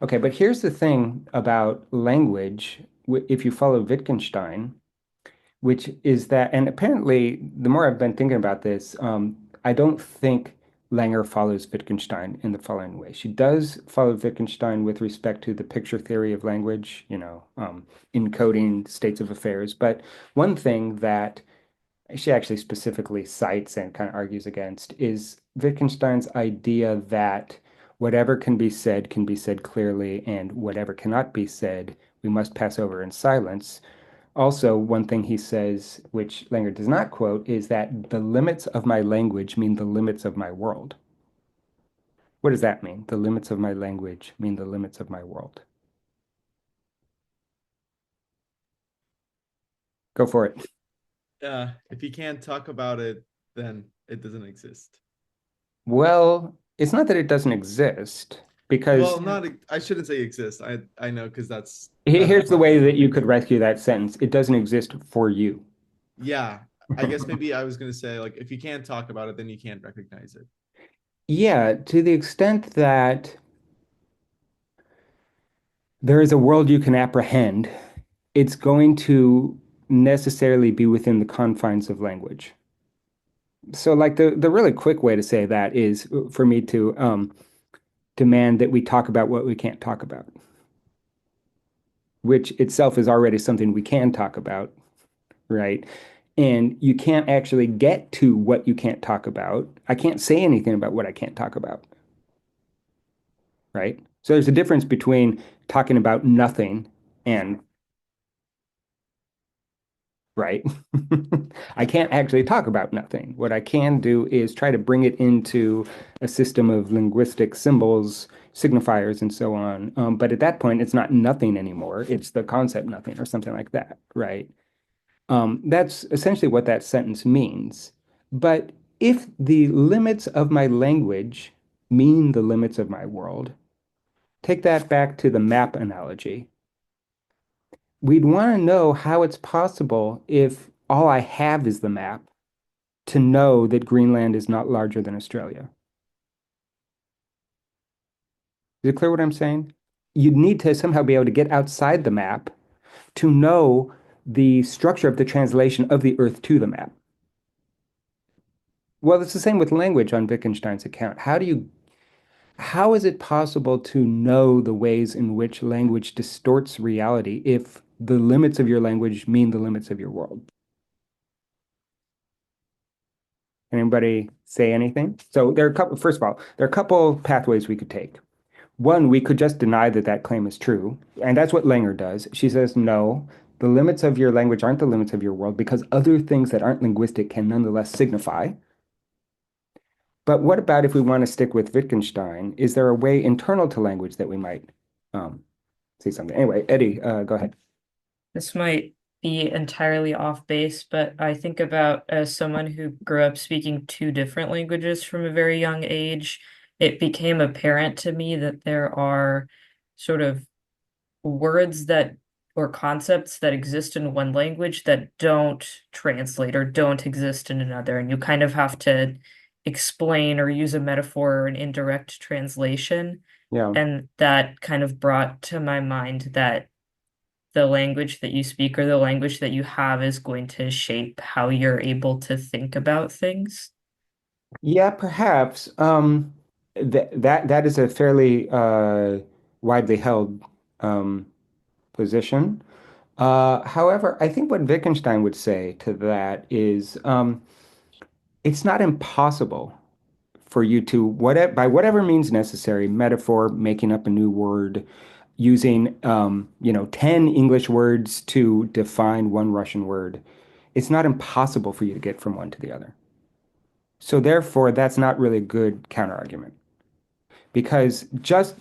Okay, but here's the thing about language. If you follow Wittgenstein, which is that, and apparently, the more I've been thinking about this, I don't think Langer follows Wittgenstein in the following way. She does follow Wittgenstein with respect to the picture theory of language, encoding states of affairs. But one thing that she actually specifically cites and kind of argues against is Wittgenstein's idea that whatever can be said clearly, and whatever cannot be said, we must pass over in silence. Also, one thing he says, which Langer does not quote, is that the limits of my language mean the limits of my world. What does that mean? The limits of my language mean the limits of my world. Go for it. If you can't talk about it, then it doesn't exist. Well, it's not that it doesn't exist, because Well, not I shouldn't say exist. I know because that's here's the not way that you could rescue that sentence. It doesn't exist for you. yeah. I guess maybe I was gonna say like if you can't talk about it, then you can't recognize it. Yeah, to the extent that there is a world you can apprehend, it's going to necessarily be within the confines of language. So, like, the really quick way to say that is for me to demand that we talk about what we can't talk about, which itself is already something we can talk about, right? And you can't actually get to what you can't talk about. I can't say anything about what I can't talk about, right? So there's a difference between talking about nothing and right? I can't actually talk about nothing. What I can do is try to bring it into a system of linguistic symbols, signifiers, and so on. But at that point, it's not nothing anymore. It's the concept nothing or something like that, right? That's essentially what that sentence means. But if the limits of my language mean the limits of my world, take that back to the map analogy. We'd want to know how it's possible, if all I have is the map, to know that Greenland is not larger than Australia. Is it clear what I'm saying? You'd need to somehow be able to get outside the map to know the structure of the translation of the Earth to the map. Well, it's the same with language on Wittgenstein's account. How is it possible to know the ways in which language distorts reality if the limits of your language mean the limits of your world? Anybody say anything? So there are a couple, first of all, there are a couple pathways we could take. One, we could just deny that that claim is true. And that's what Langer does. She says, no, the limits of your language aren't the limits of your world, because other things that aren't linguistic can nonetheless signify. But what about if we want to stick with Wittgenstein? Is there a way internal to language that we might um, say something? Anyway, Eddie, go ahead. This might be entirely off base, but I think about as someone who grew up speaking two different languages from a very young age, it became apparent to me that there are sort of words that or concepts that exist in one language that don't translate or don't exist in another. And you kind of have to explain or use a metaphor or an indirect translation. Yeah. And that kind of brought to my mind that the language that you speak or the language that you have is going to shape how you're able to think about things. Yeah, perhaps. That is a fairly widely held um, position. However, I think what Wittgenstein would say to that is it's not impossible for you to whatever by whatever means necessary, metaphor, making up a new word, using 10 English words to define one Russian word. It's not impossible for you to get from one to the other. So therefore, that's not really a good counterargument because just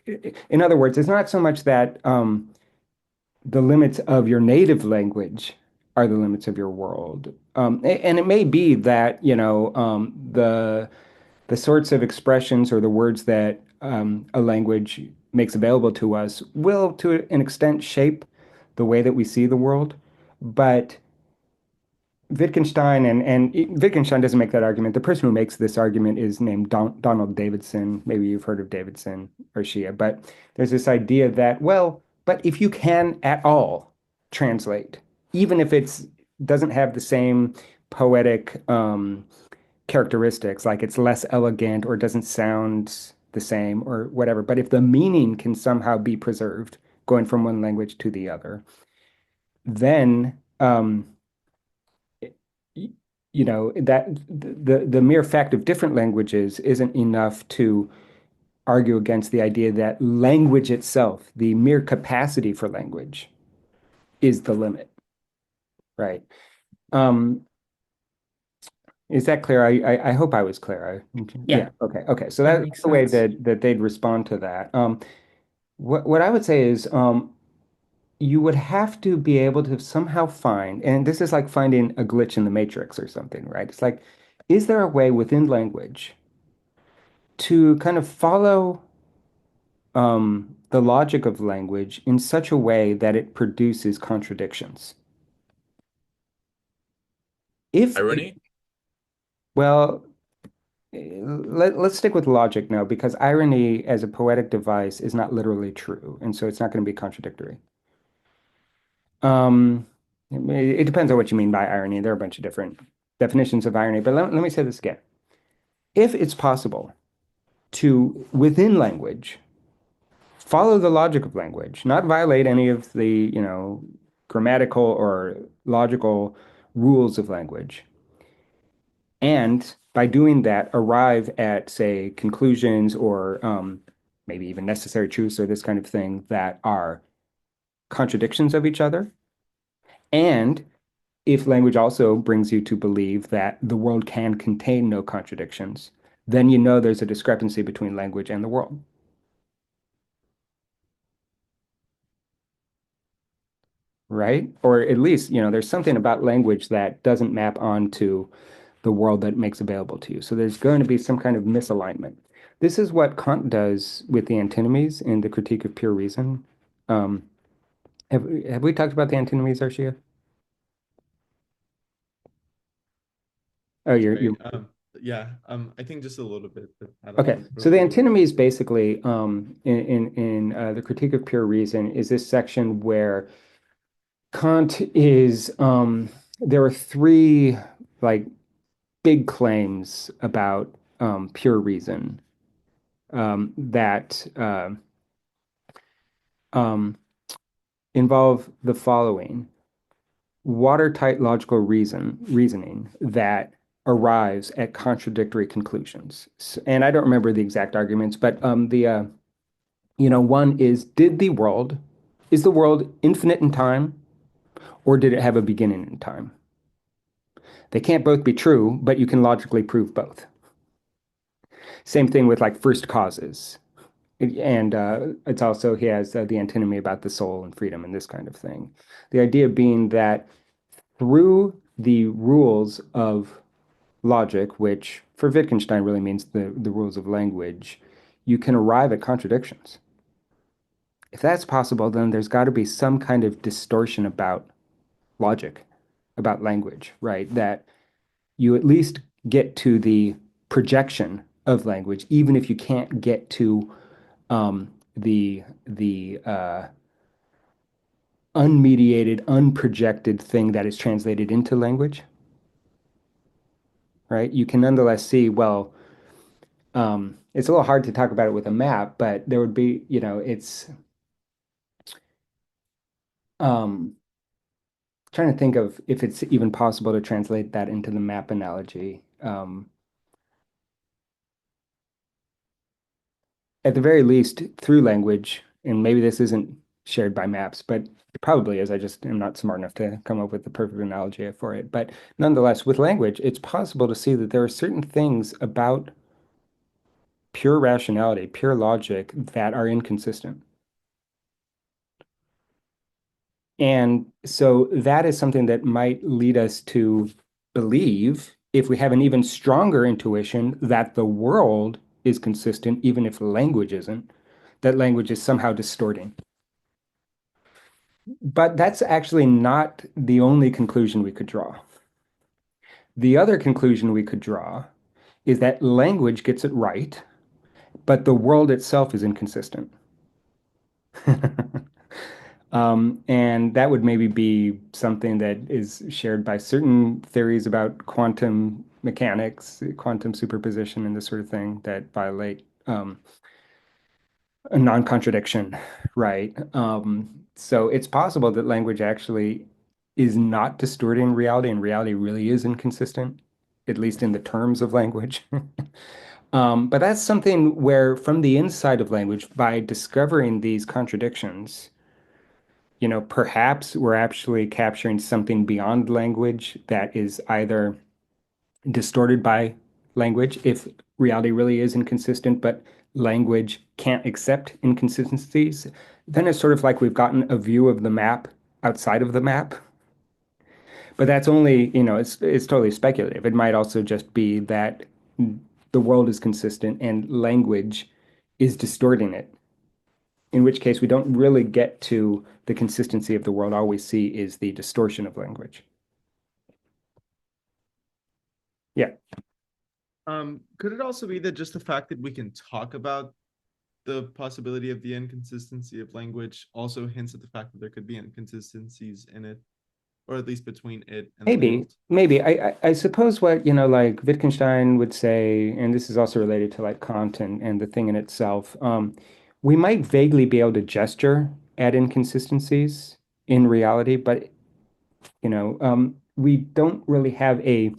in other words, it's not so much that the limits of your native language are the limits of your world. And it may be that, the sorts of expressions or the words that a language makes available to us will, to an extent, shape the way that we see the world. But Wittgenstein Wittgenstein doesn't make that argument. The person who makes this argument is named Donald Davidson. Maybe you've heard of Davidson or Shia, but there's this idea that, well, but if you can at all translate, even if it's doesn't have the same poetic characteristics, like it's less elegant or doesn't sound the same or whatever, but if the meaning can somehow be preserved, going from one language to the other, then that the mere fact of different languages isn't enough to argue against the idea that language itself, the mere capacity for language, is the limit, right? Um, is that clear? I hope I was clear. Yeah, Okay. So that that's makes the way sense. that they'd respond to that. What I would say is you would have to be able to somehow find, and this is like finding a glitch in the matrix or something, right? It's like, is there a way within language to kind of follow the logic of language in such a way that it produces contradictions? If it, Irony? well, let's stick with logic now, because irony as a poetic device is not literally true, and so it's not going to be contradictory. Um, it depends on what you mean by irony. There are a bunch of different definitions of irony, but let me say this again. If it's possible to, within language, follow the logic of language, not violate any of the, grammatical or logical rules of language, and by doing that, arrive at, say, conclusions or maybe even necessary truths or this kind of thing that are contradictions of each other. And if language also brings you to believe that the world can contain no contradictions, then you know there's a discrepancy between language and the world. Right? Or at least, there's something about language that doesn't map onto the world that it makes available to you. So there's going to be some kind of misalignment. This is what Kant does with the antinomies in the Critique of Pure Reason. Um, have we talked about the antinomies, Arshia? Oh, you're Sorry. Yeah. I think just a little bit, but I don't okay. So the remember what. antinomies basically in the Critique of Pure Reason is this section where Kant is there are three like big claims about pure reason that um, involve the following: watertight logical reasoning that arrives at contradictory conclusions. And I don't remember the exact arguments, but the one is, is the world infinite in time, or did it have a beginning in time? They can't both be true, but you can logically prove both. Same thing with like first causes. And it's also, he has the antinomy about the soul and freedom and this kind of thing. The idea being that through the rules of logic, which for Wittgenstein really means the rules of language, you can arrive at contradictions. If that's possible, then there's got to be some kind of distortion about logic, about language, right? That you at least get to the projection of language, even if you can't get to the unmediated, unprojected thing that is translated into language, right? You can nonetheless see, well, it's a little hard to talk about it with a map, but there would be, it's um, trying to think of if it's even possible to translate that into the map analogy. at the very least, through language, and maybe this isn't shared by maps, but it probably is. I just am not smart enough to come up with the perfect analogy for it. But nonetheless, with language, it's possible to see that there are certain things about pure rationality, pure logic that are inconsistent. And so that is something that might lead us to believe, if we have an even stronger intuition, that the world is consistent, even if language isn't, that language is somehow distorting. But that's actually not the only conclusion we could draw. The other conclusion we could draw is that language gets it right, but the world itself is inconsistent. And that would maybe be something that is shared by certain theories about quantum mechanics, quantum superposition, and this sort of thing that violate a non-contradiction, right? So it's possible that language actually is not distorting reality, and reality really is inconsistent, at least in the terms of language. But that's something where, from the inside of language, by discovering these contradictions, perhaps we're actually capturing something beyond language that is either distorted by language, if reality really is inconsistent, but language can't accept inconsistencies, then it's sort of like we've gotten a view of the map outside of the map. But that's only, it's totally speculative. It might also just be that the world is consistent and language is distorting it, in which case we don't really get to the consistency of the world. All we see is the distortion of language. Yeah. Could it also be that just the fact that we can talk about the possibility of the inconsistency of language also hints at the fact that there could be inconsistencies in it, or at least between it and the Maybe, world? maybe. I suppose what, like Wittgenstein would say, and this is also related to like Kant and the thing in itself, we might vaguely be able to gesture at inconsistencies in reality, but we don't really have a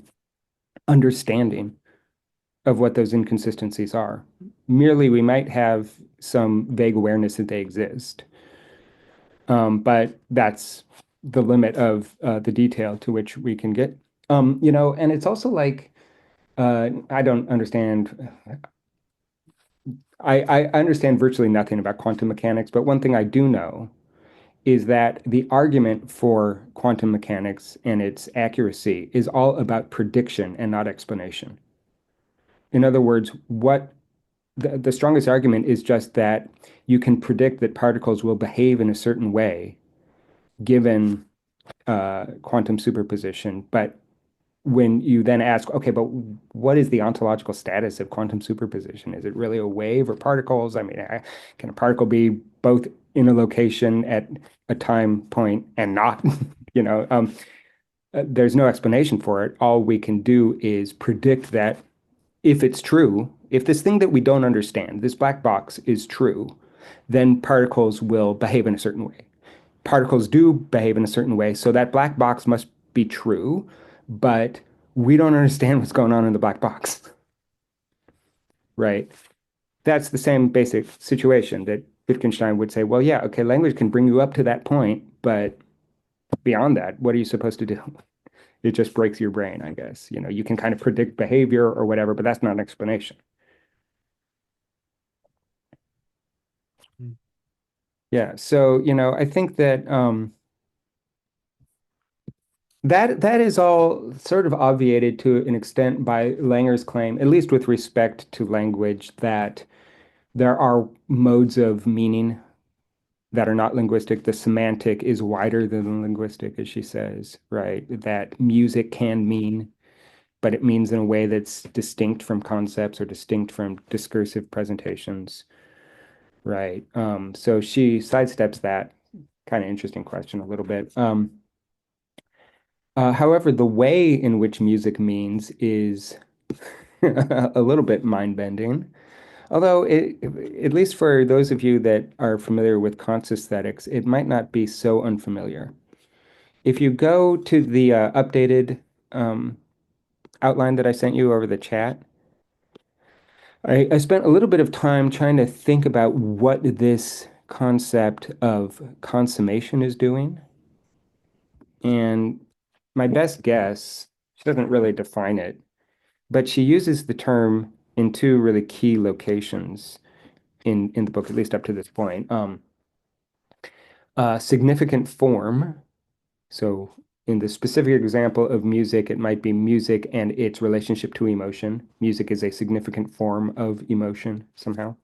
understanding of what those inconsistencies are. Merely, we might have some vague awareness that they exist. But that's the limit of the detail to which we can get. And it's also like, I don't understand. I understand virtually nothing about quantum mechanics, but one thing I do know is that the argument for quantum mechanics and its accuracy is all about prediction and not explanation. In other words, what the strongest argument is just that you can predict that particles will behave in a certain way given quantum superposition. But when you then ask, okay, but what is the ontological status of quantum superposition? Is it really a wave or particles? I mean, can a particle be both in a location at a time point and not? You know, there's no explanation for it. All we can do is predict that if it's true, if this thing that we don't understand, this black box is true, then particles will behave in a certain way. Particles do behave in a certain way, so that black box must be true, but we don't understand what's going on in the black box, right? That's the same basic situation that Wittgenstein would say, well, yeah, okay, language can bring you up to that point, but beyond that, what are you supposed to do? It just breaks your brain, I guess. You can kind of predict behavior or whatever, but that's not an explanation. Hmm. Yeah, so, I think that that is all sort of obviated to an extent by Langer's claim, at least with respect to language, that there are modes of meaning that are not linguistic. The semantic is wider than the linguistic, as she says, right? That music can mean, but it means in a way that's distinct from concepts or distinct from discursive presentations, right? So she sidesteps that kind of interesting question a little bit. However, the way in which music means is a little bit mind-bending. Although, at least for those of you that are familiar with Kant's aesthetics, it might not be so unfamiliar. If you go to the updated outline that I sent you over the chat, I spent a little bit of time trying to think about what this concept of consummation is doing. And my best guess, she doesn't really define it, but she uses the term in two really key locations in the book, at least up to this point. Significant form. So in the specific example of music, it might be music and its relationship to emotion. Music is a significant form of emotion somehow.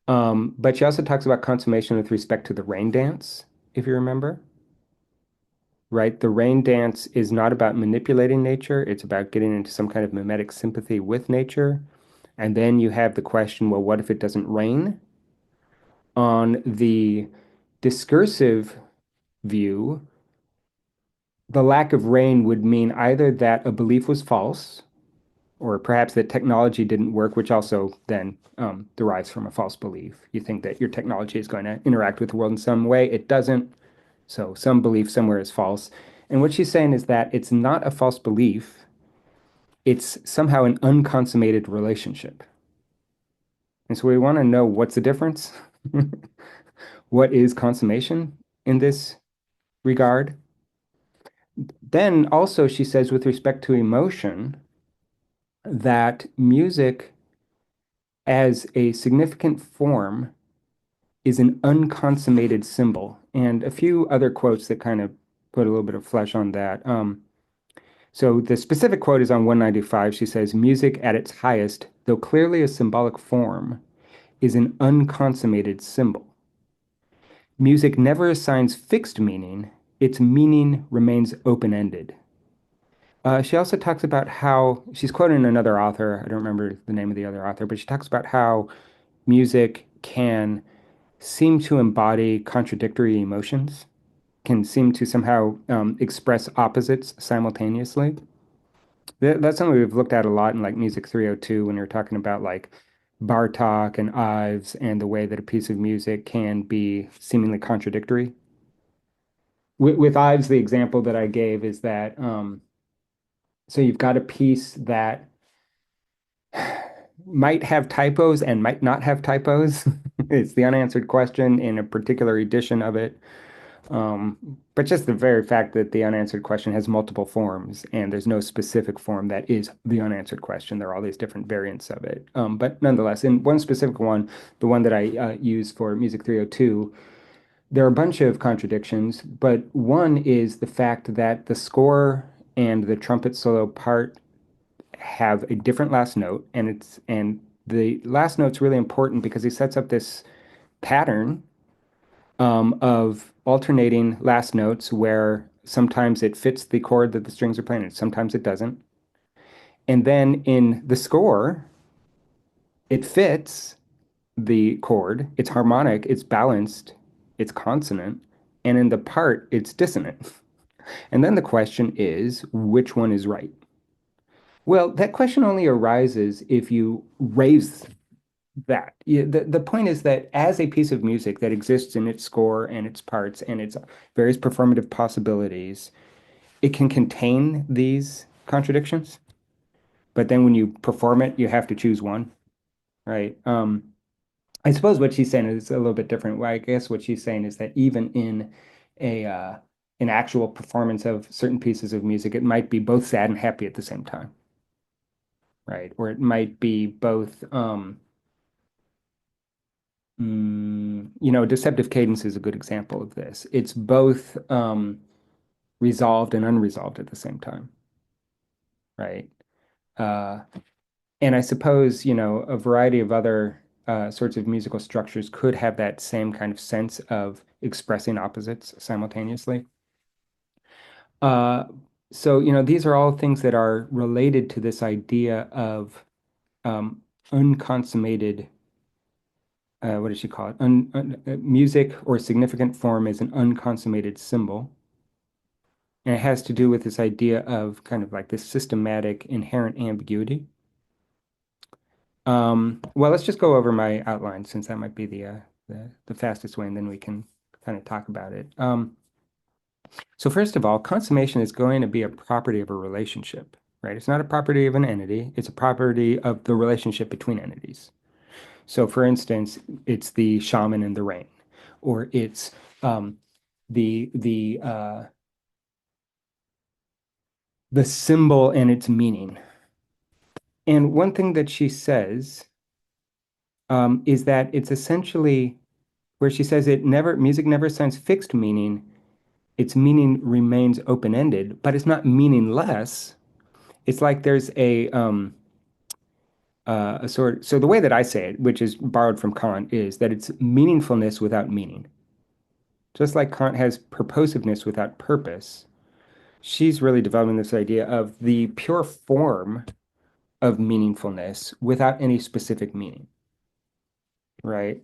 But she also talks about consummation with respect to the rain dance, if you remember, right? The rain dance is not about manipulating nature. It's about getting into some kind of mimetic sympathy with nature. And then you have the question, well, what if it doesn't rain? On the discursive view, the lack of rain would mean either that a belief was false, or perhaps that technology didn't work, which also then derives from a false belief. You think that your technology is going to interact with the world in some way. It doesn't. So some belief somewhere is false. And what she's saying is that it's not a false belief. It's somehow an unconsummated relationship. And so we want to know what's the difference. What is consummation in this regard? Then also, she says, with respect to emotion, that music as a significant form is an unconsummated symbol. And a few other quotes that kind of put a little bit of flesh on that. So the specific quote is on 195. She says, music at its highest, though clearly a symbolic form, is an unconsummated symbol. Music never assigns fixed meaning, its meaning remains open-ended. She also talks about how, she's quoting another author, I don't remember the name of the other author, but she talks about how music can seem to embody contradictory emotions, can seem to somehow express opposites simultaneously. That's something we've looked at a lot in like Music 302 when you're talking about like Bartok and Ives and the way that a piece of music can be seemingly contradictory. With Ives, the example that I gave is that so you've got a piece that might have typos and might not have typos. It's the unanswered question in a particular edition of it. But just the very fact that the unanswered question has multiple forms and there's no specific form that is the unanswered question. There are all these different variants of it. But nonetheless, in one specific one, the one that I use for Music 302, there are a bunch of contradictions, but one is the fact that the score and the trumpet solo part have a different last note, and the last note's really important because he sets up this pattern of alternating last notes where sometimes it fits the chord that the strings are playing and sometimes it doesn't. And then in the score, it fits the chord, it's harmonic, it's balanced, it's consonant, and in the part, it's dissonant. And then the question is, which one is right? Well, that question only arises if you raise that. The point is that as a piece of music that exists in its score and its parts and its various performative possibilities, it can contain these contradictions. But then when you perform it, you have to choose one, right? I suppose what she's saying is a little bit different. Well, I guess what she's saying is that even in a an actual performance of certain pieces of music, it might be both sad and happy at the same time, right? Or it might be both Deceptive Cadence is a good example of this. It's both resolved and unresolved at the same time, right? Uh, and I suppose, a variety of other sorts of musical structures could have that same kind of sense of expressing opposites simultaneously. Uh, so, these are all things that are related to this idea of unconsummated what does she call it? Music or significant form is an unconsummated symbol. And it has to do with this idea of kind of like this systematic inherent ambiguity. Well, let's just go over my outline since that might be the fastest way, and then we can kind of talk about it. So first of all, consummation is going to be a property of a relationship. right? It's not a property of an entity. It's a property of the relationship between entities. So, for instance, it's the shaman and the rain, or it's the the symbol and its meaning. And one thing that she says is that it's essentially where she says music never assigns fixed meaning. Its meaning remains open-ended, but it's not meaningless. It's like there's a sort. So the way that I say it, which is borrowed from Kant, is that it's meaningfulness without meaning. Just like Kant has purposiveness without purpose, she's really developing this idea of the pure form of meaningfulness without any specific meaning, right?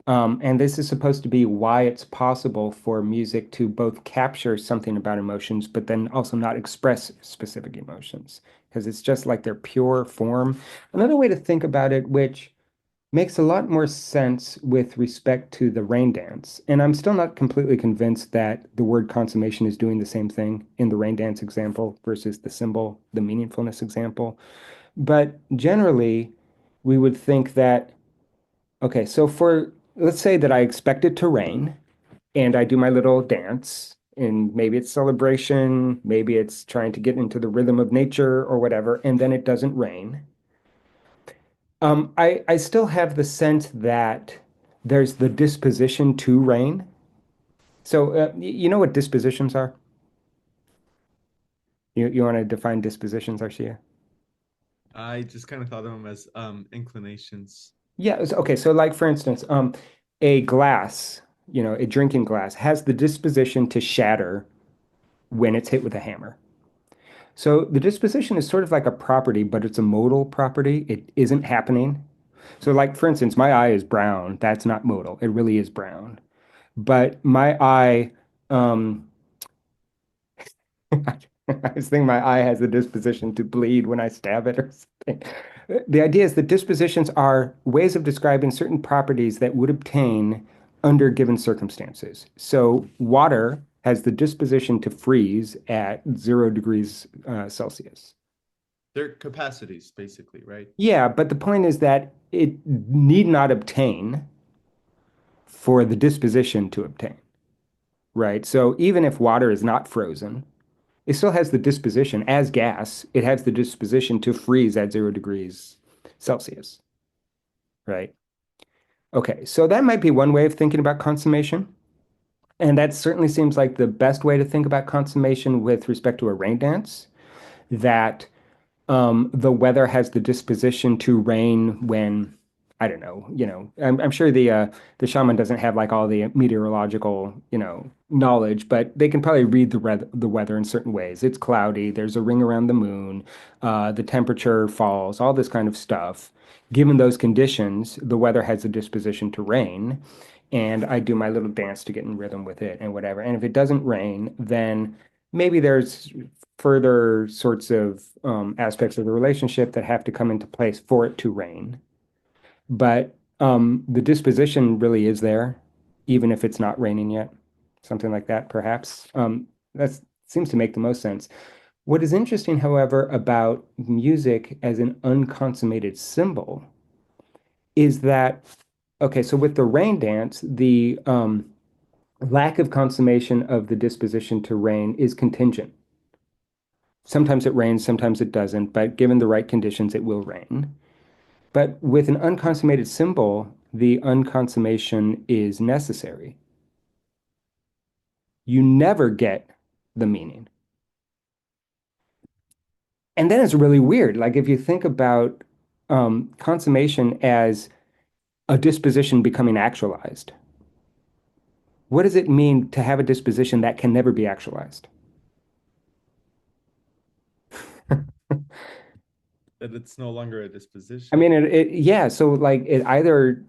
And this is supposed to be why it's possible for music to both capture something about emotions, but then also not express specific emotions, because it's just like their pure form. Another way to think about it, which makes a lot more sense with respect to the rain dance. And I'm still not completely convinced that the word consummation is doing the same thing in the rain dance example versus the symbol, the meaningfulness example. But generally, we would think that, okay, so let's say that I expect it to rain and I do my little dance, and maybe it's celebration, maybe it's trying to get into the rhythm of nature or whatever, and then it doesn't rain. I still have the sense that there's the disposition to rain. So, you know what dispositions are? You want to define dispositions, Arcia? I just kind of thought of them as inclinations. Yeah. Okay. So, like for instance, a glass, a drinking glass, has the disposition to shatter when it's hit with a hammer. So the disposition is sort of like a property, but it's a modal property. It isn't happening. So, like for instance, my eye is brown. That's not modal. It really is brown. But my eye, um, I was thinking my eye has a disposition to bleed when I stab it or something. The idea is that dispositions are ways of describing certain properties that would obtain under given circumstances. So water has the disposition to freeze at 0 degrees Celsius. They're capacities, basically, right? Yeah, but the point is that it need not obtain for the disposition to obtain, right? So even if water is not frozen, it still has the disposition as gas. It has the disposition to freeze at 0 degrees Celsius, right? Okay, so that might be one way of thinking about consummation. And that certainly seems like the best way to think about consummation with respect to a rain dance, that the weather has the disposition to rain when, I don't know, I'm sure the shaman doesn't have like all the meteorological, knowledge, but they can probably read the weather in certain ways. It's cloudy, there's a ring around the moon, the temperature falls, all this kind of stuff. Given those conditions, the weather has a disposition to rain, and I do my little dance to get in rhythm with it and whatever. And if it doesn't rain, then maybe there's further sorts of aspects of the relationship that have to come into place for it to rain. But the disposition really is there, even if it's not raining yet. Something like that, perhaps. That seems to make the most sense. What is interesting, however, about music as an unconsummated symbol is that, okay, so with the rain dance, the lack of consummation of the disposition to rain is contingent. Sometimes it rains, sometimes it doesn't, but given the right conditions, it will rain. But with an unconsummated symbol, the unconsummation is necessary. You never get the meaning. And then it's really weird. Like if you think about consummation as a disposition becoming actualized, what does it mean to have a disposition that can never be actualized? That it's no longer a I disposition. mean, yeah, so like it either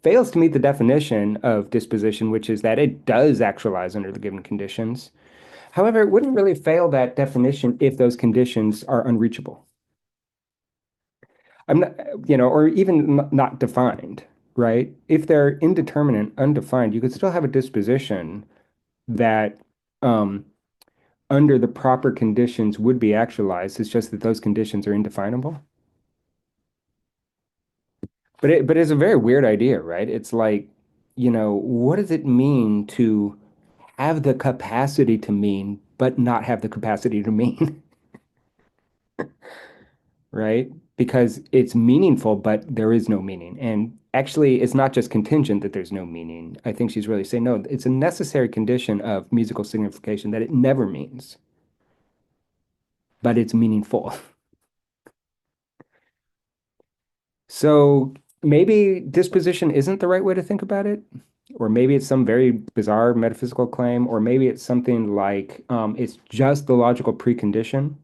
fails to meet the definition of disposition, which is that it does actualize under the given conditions. However, it wouldn't really fail that definition if those conditions are unreachable. I'm not, or even not defined, right? If they're indeterminate, undefined, you could still have a disposition that um, under the proper conditions would be actualized. It's just that those conditions are indefinable. But it's a very weird idea, right? It's like, what does it mean to have the capacity to mean, but not have the capacity to mean, right? Because it's meaningful, but there is no meaning. And actually, it's not just contingent that there's no meaning. I think she's really saying, no, it's a necessary condition of musical signification that it never means, but it's meaningful. So maybe disposition isn't the right way to think about it, or maybe it's some very bizarre metaphysical claim, or maybe it's something like it's just the logical precondition.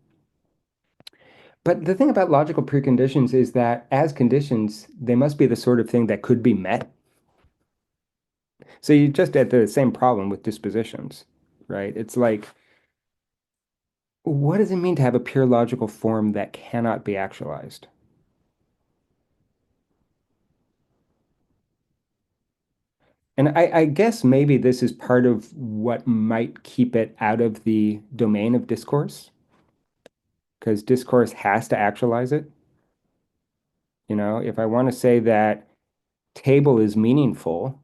But the thing about logical preconditions is that as conditions, they must be the sort of thing that could be met. So you just had the same problem with dispositions, right? It's like, what does it mean to have a pure logical form that cannot be actualized? And I guess maybe this is part of what might keep it out of the domain of discourse, because discourse has to actualize it. If I want to say that table is meaningful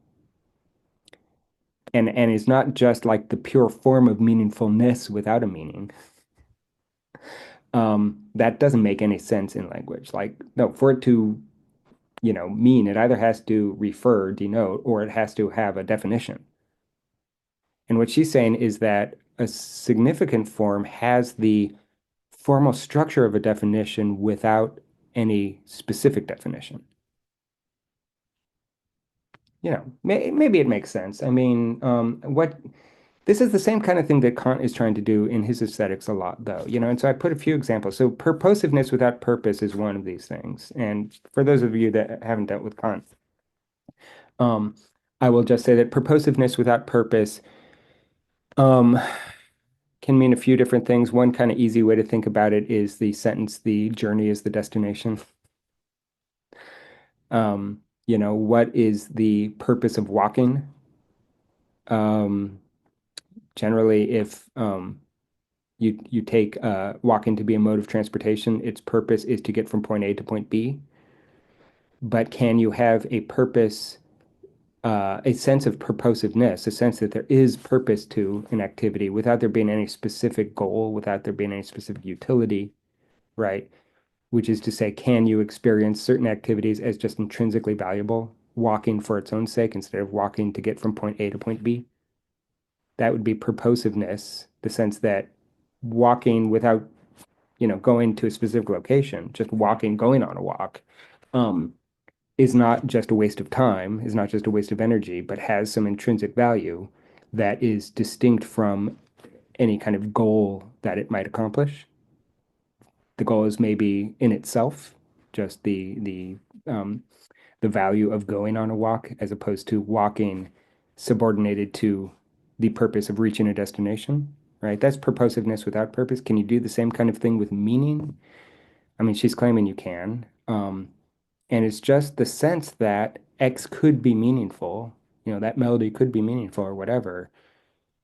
and is not just like the pure form of meaningfulness without a meaning, that doesn't make any sense in language. Like, no, for it to, mean, it either has to refer, denote, or it has to have a definition. And what she's saying is that a significant form has the formal structure of a definition without any specific definition. Maybe it makes sense. I mean, what this is the same kind of thing that Kant is trying to do in his aesthetics a lot, though, and so I put a few examples. So purposiveness without purpose is one of these things. And for those of you that haven't dealt with Kant, um, I will just say that purposiveness without purpose um, can mean a few different things. One kind of easy way to think about it is the sentence, the journey is the destination. What is the purpose of walking? Um, Generally, if you take walking to be a mode of transportation, its purpose is to get from point A to point B. But can you have a purpose, a sense of purposiveness, a sense that there is purpose to an activity without there being any specific goal, without there being any specific utility, right? Which is to say, can you experience certain activities as just intrinsically valuable, walking for its own sake instead of walking to get from point A to point B? That would be purposiveness, the sense that walking without, going to a specific location, just walking, going on a walk, um, is not just a waste of time, is not just a waste of energy, but has some intrinsic value that is distinct from any kind of goal that it might accomplish. The goal is maybe in itself, just um, the value of going on a walk as opposed to walking subordinated to the purpose of reaching a destination, right? That's purposiveness without purpose. Can you do the same kind of thing with meaning? I mean, she's claiming you can. And it's just the sense that X could be meaningful, that melody could be meaningful or whatever.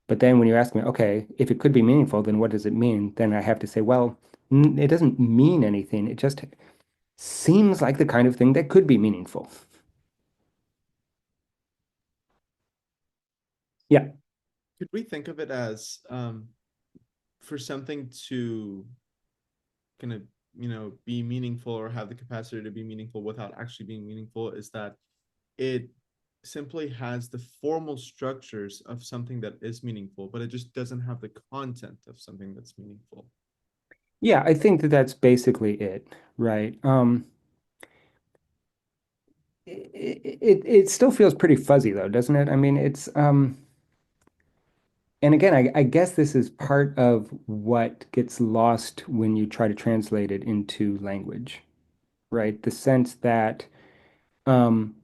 But then when you ask me, okay, if it could be meaningful, then what does it mean? Then I have to say, well, it doesn't mean anything. It just seems like the kind of thing that could be meaningful. Yeah. Could we think of it as for something to kind of, be meaningful or have the capacity to be meaningful without actually being meaningful, is that it simply has the formal structures of something that is meaningful, but it just doesn't have the content of something that's meaningful? Yeah, I think that that's basically it, right? It still feels pretty fuzzy though, doesn't it? I mean, and again, I guess this is part of what gets lost when you try to translate it into language, right? The sense that um,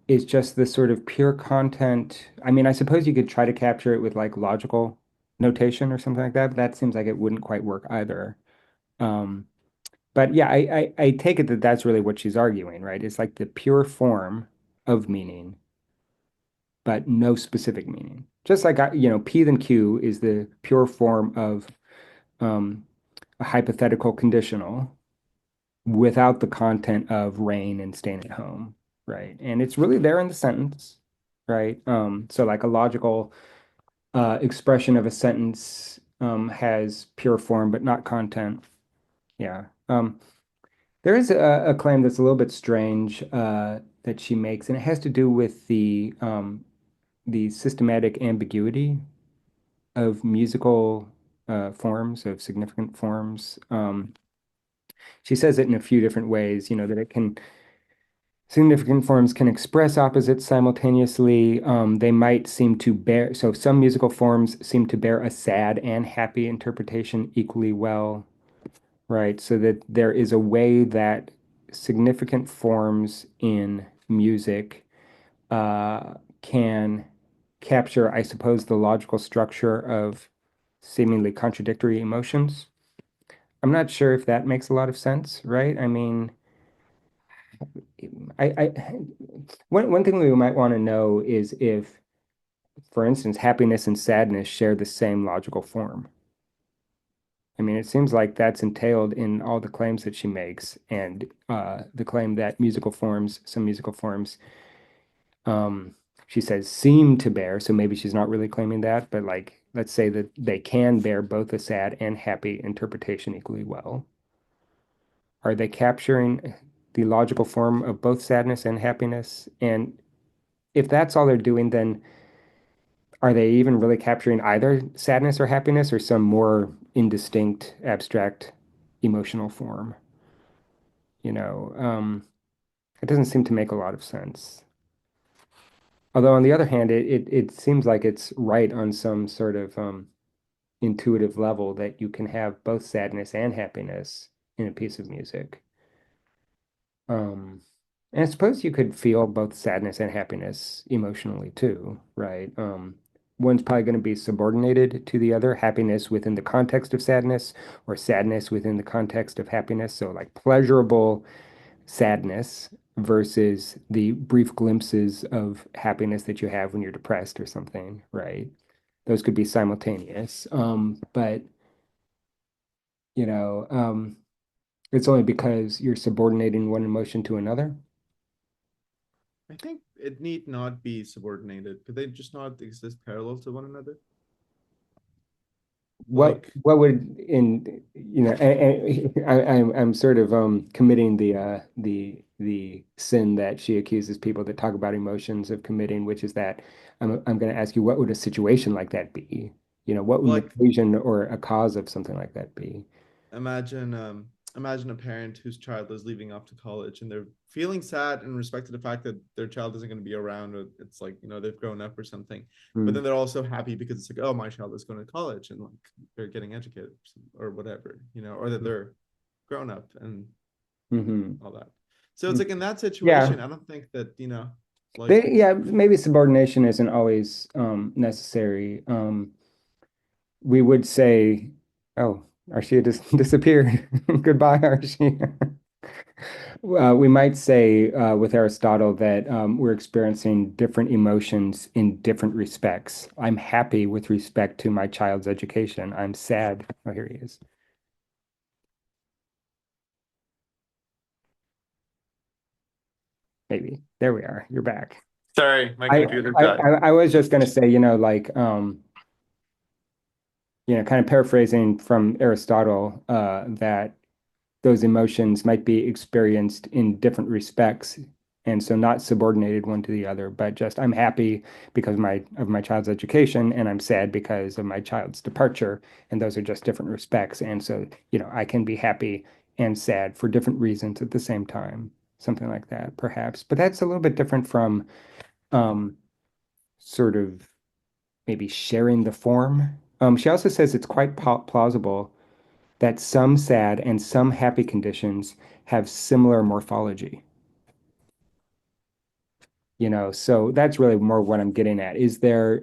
is just this sort of pure content. I mean, I suppose you could try to capture it with like logical notation or something like that, but that seems like it wouldn't quite work either. Um, but yeah, I take it that that's really what she's arguing, right? It's like the pure form of meaning, but no specific meaning. just like P than Q is the pure form of um, a hypothetical conditional without the content of rain and staying at home, right? And it's really there in the sentence, right? So like a logical expression of a sentence has pure form but not content. Yeah. There is a claim that's a little bit strange that she makes, and it has to do with the systematic ambiguity of musical forms, of significant forms. She says it in a few different ways, that it can significant forms can express opposites simultaneously. They might seem to bear, so some musical forms seem to bear a sad and happy interpretation equally well, right? So that there is a way that significant forms in music can capture, I suppose, the logical structure of seemingly contradictory emotions. I'm not sure if that makes a lot of sense, right? I mean, I one thing we might want to know is if, for instance, happiness and sadness share the same logical form. I mean, it seems like that's entailed in all the claims that she makes, and the claim that some musical forms, um, she says seem to bear. So maybe she's not really claiming that, but like, let's say that they can bear both a sad and happy interpretation equally well. Are they capturing the logical form of both sadness and happiness? And if that's all they're doing, then are they even really capturing either sadness or happiness or some more indistinct, abstract emotional form? You know, it doesn't seem to make a lot of sense. Although on the other hand, it seems like it's right on some sort of intuitive level that you can have both sadness and happiness in a piece of music. Um, and I suppose you could feel both sadness and happiness emotionally too, right? One's probably going to be subordinated to the other, happiness within the context of sadness, or sadness within the context of happiness. So, like pleasurable sadness versus the brief glimpses of happiness that you have when you're depressed or something, right? Those could be simultaneous. But, you know, it's only because you're subordinating one emotion to another. I think it need not be subordinated. Could they just not exist parallel to one another? Like, What would I'm sort of committing the sin that she accuses people that talk about emotions of committing, which is that I'm going to ask you, what would a situation like that be? What would an like occasion or a cause of something like that be? imagine a parent whose child is leaving off to college and they're feeling sad in respect to the fact that their child isn't going to be around, or it's like, they've grown up or something, but Mm, then they're also happy because it's like, oh, my child is going to college and like they're getting educated or whatever, or that they're grown up and mm-hmm. all that. So it's like in that Yeah, situation, I don't think that, like, yeah, maybe subordination isn't always necessary. We would say, oh, Arshia just disappeared. Goodbye, Arshia. We might say with Aristotle that we're experiencing different emotions in different respects. I'm happy with respect to my child's education. I'm sad. Oh, here he is. Maybe. There we are. You're back. sorry, my I computer I, died. I was just going to say, like, kind of paraphrasing from Aristotle, that those emotions might be experienced in different respects, and so not subordinated one to the other, but just I'm happy because of my child's education, and I'm sad because of my child's departure, and those are just different respects. And so, I can be happy and sad for different reasons at the same time, something like that, perhaps. But that's a little bit different from um, sort of maybe sharing the form. She also says it's quite plausible that some sad and some happy conditions have similar morphology. So that's really more what I'm getting at. Is there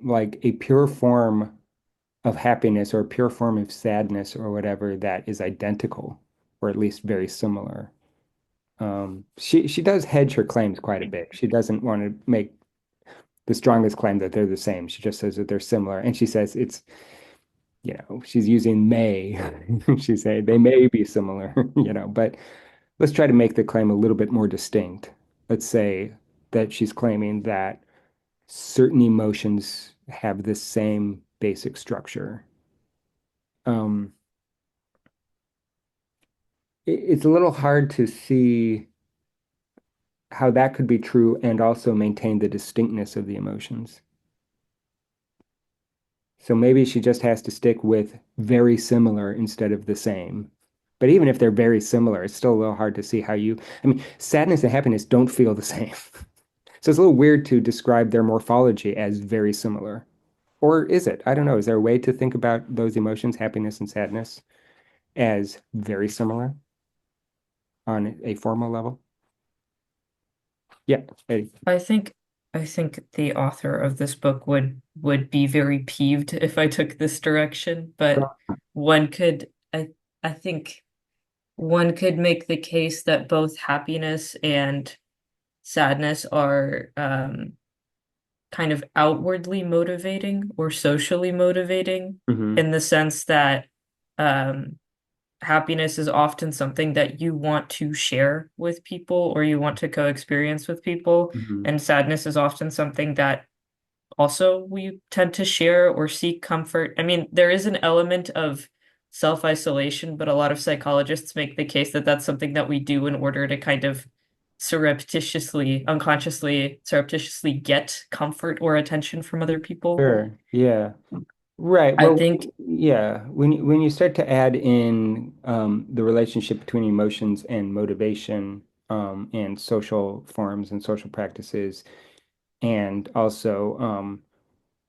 like a pure form of happiness or a pure form of sadness or whatever that is identical, or at least very similar? She does hedge her claims quite a bit. She doesn't want to make the strongest claim that they're the same. She just says that they're similar. And she says it's, she's using may. She's saying they may be similar, but let's try to make the claim a little bit more distinct. Let's say that she's claiming that certain emotions have the same basic structure. Um, it's a little hard to see how that could be true and also maintain the distinctness of the emotions. So maybe she just has to stick with very similar instead of the same. But even if they're very similar, it's still a little hard to see how I mean, sadness and happiness don't feel the same. So it's a little weird to describe their morphology as very similar. Or is it? I don't know. Is there a way to think about those emotions, happiness and sadness, as very similar on a formal level? Yeah, Eddie. I think the author of this book would be very peeved if I took this direction, but one could I think one could make the case that both happiness and sadness are kind of outwardly motivating or socially motivating Hmm. in the sense that um, happiness is often something that you want to share with people or you want to co-experience with people, Hmm. and sadness is often something that also we tend to share or seek comfort. I mean, there is an element of self-isolation, but a lot of psychologists make the case that that's something that we do in order to kind of surreptitiously, unconsciously, surreptitiously get comfort or attention from other people. Sure. Yeah. Right. I Well, think, yeah. When you start to add in the relationship between emotions and motivation, and social forms and social practices, and also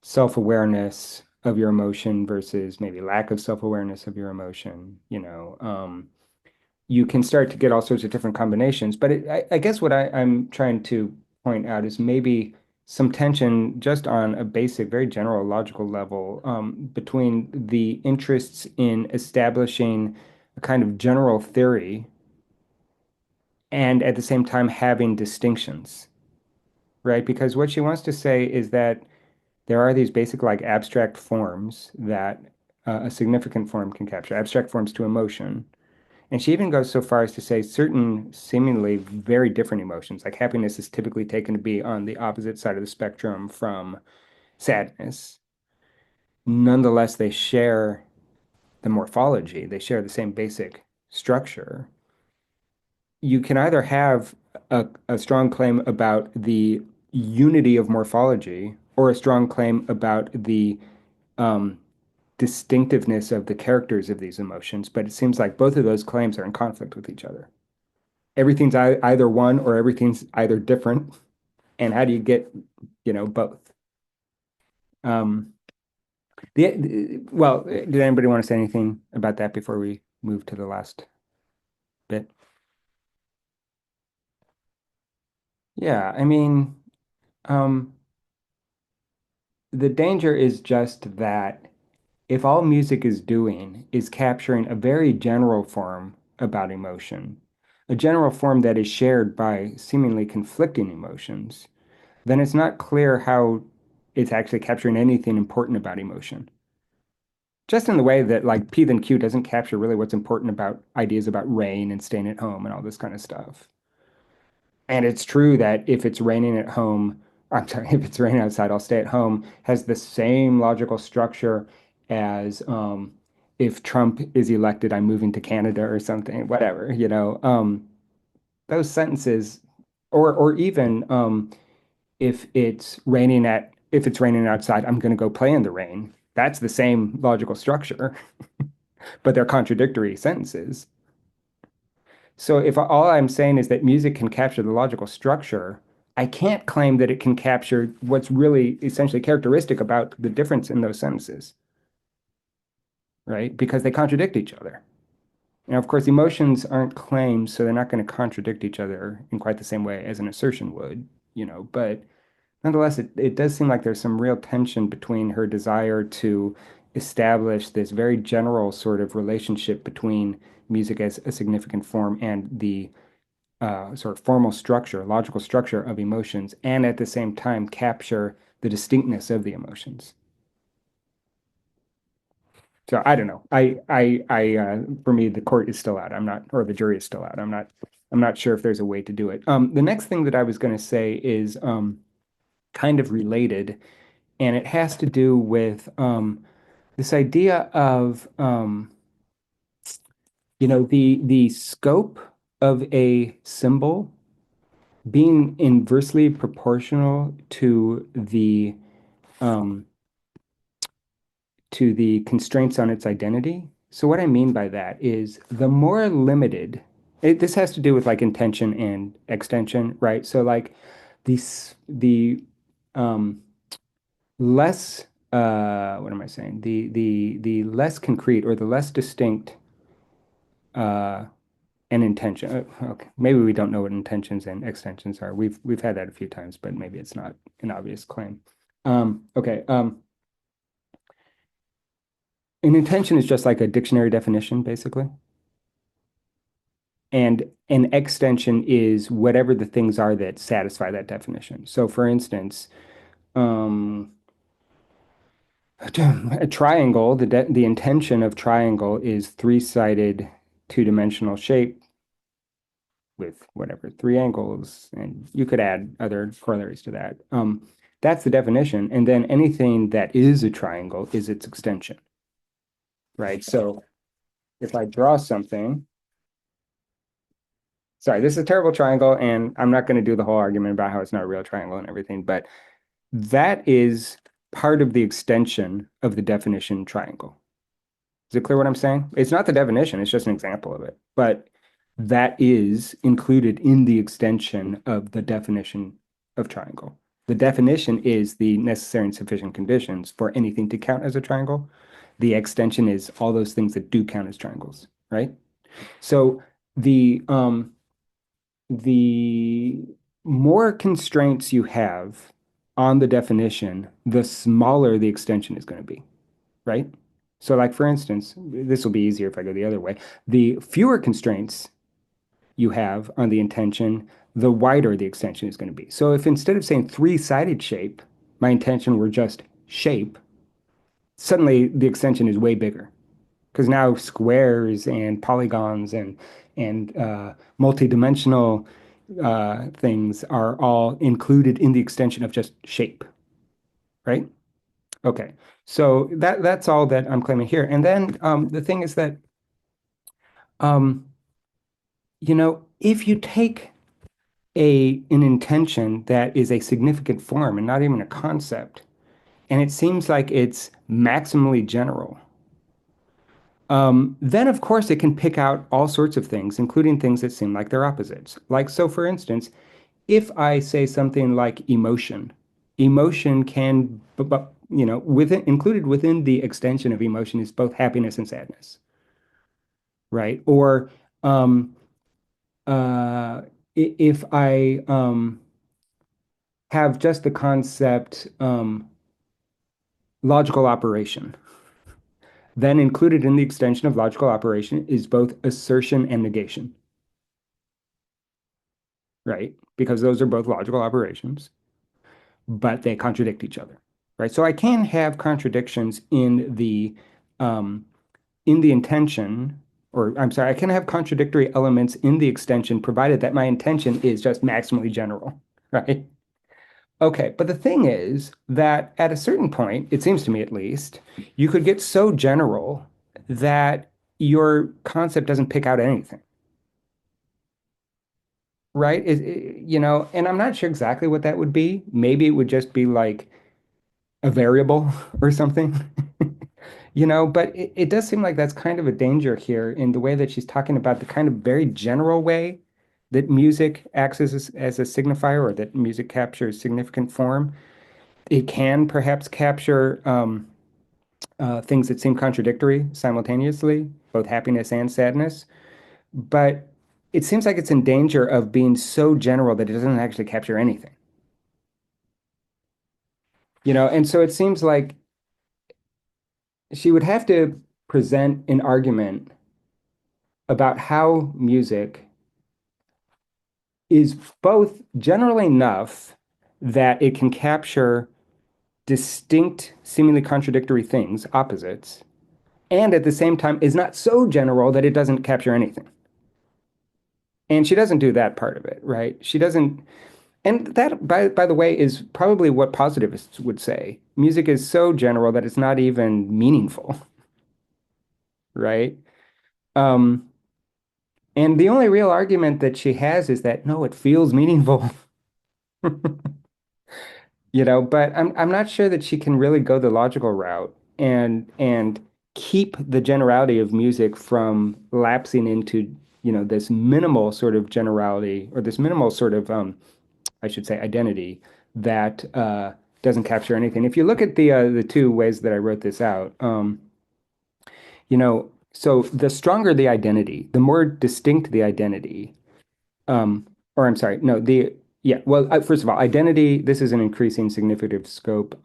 self-awareness of your emotion versus maybe lack of self-awareness of your emotion, you can start to get all sorts of different combinations. But I guess what I'm trying to point out is maybe some tension just on a basic, very general logical level, between the interests in establishing a kind of general theory and at the same time having distinctions, right? Because what she wants to say is that there are these basic, like abstract forms that a significant form can capture, abstract forms to emotion. And she even goes so far as to say certain seemingly very different emotions, like happiness is typically taken to be on the opposite side of the spectrum from sadness. Nonetheless, they share the morphology, they share the same basic structure. You can either have a strong claim about the unity of morphology or a strong claim about the um, distinctiveness of the characters of these emotions, but it seems like both of those claims are in conflict with each other. Everything's either one or everything's either different. And how do you get, both? Um, well, did anybody want to say anything about that before we move to the last bit? Yeah, I mean, um, the danger is just that if all music is doing is capturing a very general form about emotion, a general form that is shared by seemingly conflicting emotions, then it's not clear how it's actually capturing anything important about emotion. Just in the way that like PiaNK doesn't capture really what's important about ideas about rain and staying at home and all this kind of stuff. And it's true that if it's raining at home, I'm sorry, if it's raining outside, I'll stay at home, has the same logical structure as if Trump is elected, I'm moving to Canada or something, whatever, those sentences, or even if it's raining outside, I'm going to go play in the rain. That's the same logical structure, but they're contradictory sentences. So if all I'm saying is that music can capture the logical structure, I can't claim that it can capture what's really essentially characteristic about the difference in those sentences, right? Because they contradict each other. Now, of course, emotions aren't claims, so they're not going to contradict each other in quite the same way as an assertion would, but nonetheless, it does seem like there's some real tension between her desire to establish this very general sort of relationship between music as a significant form and the sort of formal structure, logical structure of emotions, and at the same time capture the distinctness of the emotions. So I don't know. For me, the court is still out. I'm not, or the jury is still out. I'm not sure if there's a way to do it. The next thing that I was going to say is kind of related, and it has to do with this idea of the scope of a symbol being inversely proportional um, to the constraints on its identity. So what I mean by that is the more limited, this has to do with like intention and extension, right? So like the um, less what am I saying? The less concrete or the less distinct uh, an intention. Okay, maybe we don't know what intentions and extensions are. We've had that a few times, but maybe it's not an obvious claim. Okay. An intention is just like a dictionary definition, basically. And an extension is whatever the things are that satisfy that definition. So, for instance, um, a triangle, the intention of triangle is three-sided two-dimensional shape with whatever, three angles, and you could add other corollaries to that. That's the definition. And then anything that is a triangle is its extension, right? So if I draw something, sorry, this is a terrible triangle, and I'm not going to do the whole argument about how it's not a real triangle and everything, but that is part of the extension of the definition triangle. Is it clear what I'm saying? It's not the definition, it's just an example of it. But that is included in the extension of the definition of triangle. The definition is the necessary and sufficient conditions for anything to count as a triangle. The extension is all those things that do count as triangles, right? So the more constraints you have on the definition, the smaller the extension is going to be, right? So like for instance, this will be easier if I go the other way. The fewer constraints you have on the intention, the wider the extension is going to be. So if instead of saying three-sided shape, my intention were just shape, suddenly the extension is way bigger because now squares and polygons and multi-dimensional things are all included in the extension of just shape, right? Okay, so that's all that I'm claiming here. And then the thing is that um, if you take an intention that is a significant form and not even a concept, and it seems like it's maximally general, then of course it can pick out all sorts of things, including things that seem like they're opposites. Like, so for instance, if I say something like emotion, emotion can, within included within the extension of emotion is both happiness and sadness, right? Or uh, if I have just the concept logical operation, then included in the extension of logical operation is both assertion and negation, right? Because those are both logical operations, but they contradict each other, right? So I can have contradictions um, in the intention, or I'm sorry, I can have contradictory elements in the extension, provided that my intention is just maximally general, right? Okay, but the thing is that at a certain point, it seems to me at least, you could get so general that your concept doesn't pick out anything, right? And I'm not sure exactly what that would be. Maybe it would just be like a variable or something, but it does seem like that's kind of a danger here in the way that she's talking about the kind of very general way that music acts as a signifier or that music captures significant form. It can perhaps capture things that seem contradictory simultaneously, both happiness and sadness. But it seems like it's in danger of being so general that it doesn't actually capture anything. And so it seems like she would have to present an argument about how music is both general enough that it can capture distinct, seemingly contradictory things, opposites, and at the same time is not so general that it doesn't capture anything. And she doesn't do that part of it, right? She doesn't, and that, by the way, is probably what positivists would say. Music is so general that it's not even meaningful, right? Um, and the only real argument that she has is that no, it feels meaningful. But I'm not sure that she can really go the logical route and keep the generality of music from lapsing into, this minimal sort of generality or this minimal sort of I should say identity that doesn't capture anything. If you look at the two ways that I wrote this out, so the stronger the identity, the more distinct the identity, um, or I'm sorry, no, yeah, well, first of all, identity, this is an increasing significant scope.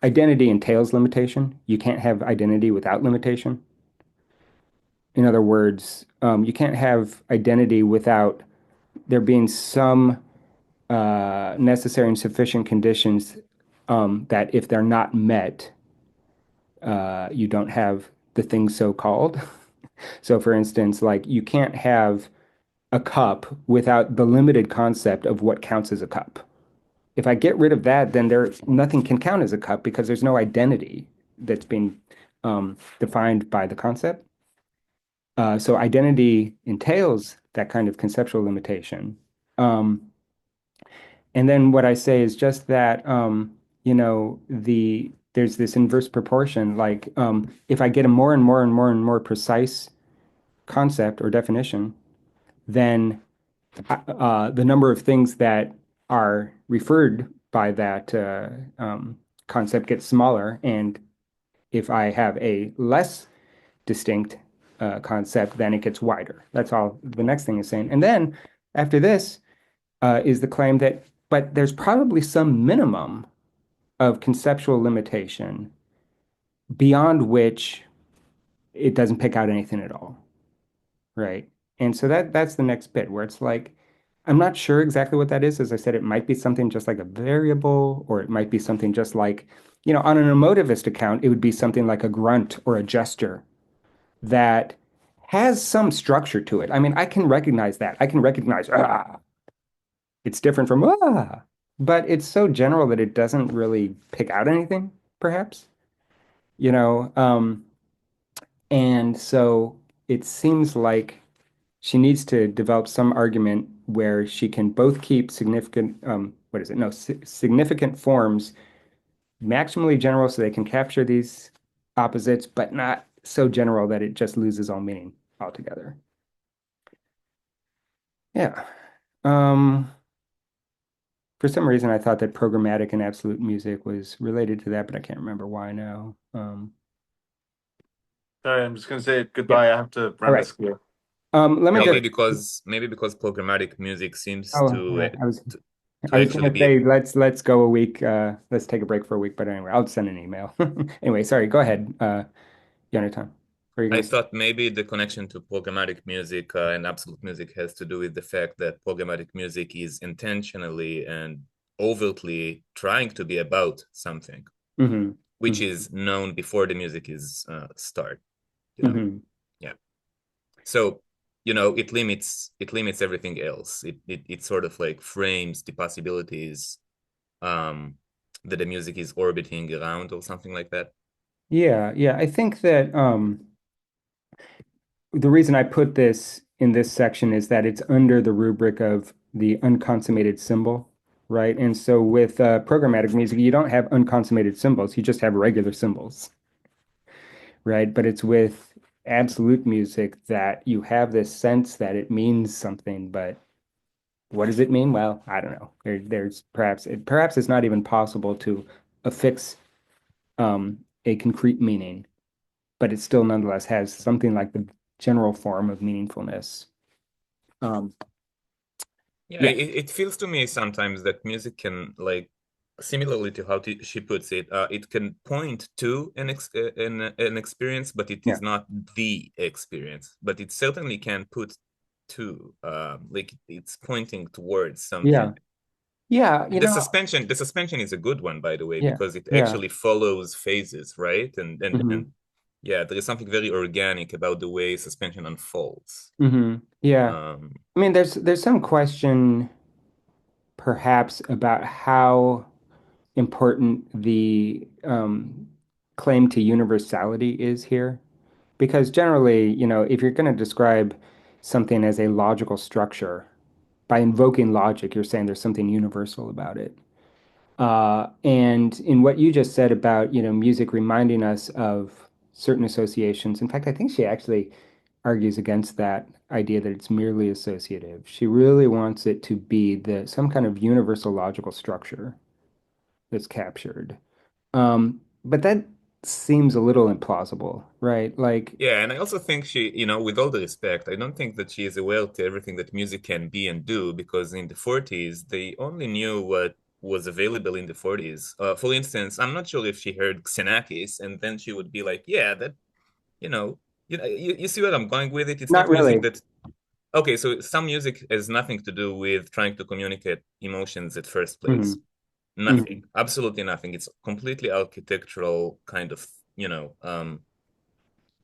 Identity entails limitation. You can't have identity without limitation. In other words, you can't have identity without there being some necessary and sufficient conditions that if they're not met, you don't have the thing so called. So, for instance, like you can't have a cup without the limited concept of what counts as a cup. If I get rid of that, then nothing can count as a cup because there's no identity that's been defined by the concept. So identity entails that kind of conceptual limitation. Um, and then what I say is just that there's this inverse proportion. Like if I get a more and more and more and more precise concept or definition, then the number of things that are referred by that concept gets smaller. And if I have a less distinct concept, then it gets wider. That's all the next thing is saying. And then after this is the claim that, but there's probably some minimum of conceptual limitation beyond which it doesn't pick out anything at all. Right. And so that's the next bit where it's like, I'm not sure exactly what that is. As I said, it might be something just like a variable, or it might be something just like, on an emotivist account, it would be something like a grunt or a gesture that has some structure to it. I mean, I can recognize that. I can recognize, it's different from, but it's so general that it doesn't really pick out anything, perhaps, you know. And so it seems like she needs to develop some argument where she can both keep significant, what is it? No, significant forms maximally general so they can capture these opposites, but not so general that it just loses all meaning altogether. Yeah. For some reason, I thought that programmatic and absolute music was related to that, but I can't remember why now. Sorry, I'm just gonna say Yeah. goodbye. I have to All run right. this school. Let me Maybe just. because programmatic music seems Oh, to yeah, to, I to was actually gonna be. say let's go a week. Let's take a break for a week. But anyway, I'll send an email. Anyway, sorry. Go ahead, Jonathan. What are you I gonna say? thought maybe the connection to programmatic music and absolute music has to do with the fact that programmatic music is intentionally and overtly trying to be about something, Mm-hmm. which Mm-hmm. is known before the music is start. Mm-hmm. Yeah. So it limits everything else. It sort of like frames the possibilities um, that the music is orbiting around or something like that. Yeah, yeah. I think that the reason I put this in this section is that it's under the rubric of the unconsummated symbol, right? And so with programmatic music, you don't have unconsummated symbols, you just have regular symbols, right? But it's with absolute music that you have this sense that it means something, but what does it mean? Well, I don't know. There's perhaps it's not even possible to affix a concrete meaning, but it still nonetheless has something like the general form of meaningfulness. Um, Yeah, yeah, it feels to me sometimes that music can, like, similarly to how she puts it, it can point to an experience, but it yeah, is not the experience. But it certainly can put too. Like it's pointing towards Yeah. something. Yeah, And the suspension is a good one, by the way, yeah, because it yeah. actually follows phases, right? And Hmm. yeah, there is something very organic about the way suspension unfolds. Yeah. Um, I mean, there's some question perhaps about how important the claim to universality is here. Because generally, if you're going to describe something as a logical structure, by invoking logic, you're saying there's something universal about it. And in what you just said about, music reminding us of certain associations, in fact, I think she actually argues against that idea that it's merely associative. She really wants it to be some kind of universal logical structure that's captured. But that seems a little implausible, right? Like, yeah, and I also think she, with all the respect, I don't think that she is aware to everything that music can be and do, because in the 40s, they only knew what was available in the 40s. For instance, I'm not sure if she heard Xenakis, and then she would be like, yeah, that, you know, you see what I'm going with it? It's not not music really. that okay, so some music has nothing to do with trying to communicate emotions at first Hmm. place. Hmm. Nothing, absolutely nothing. It's completely architectural kind of,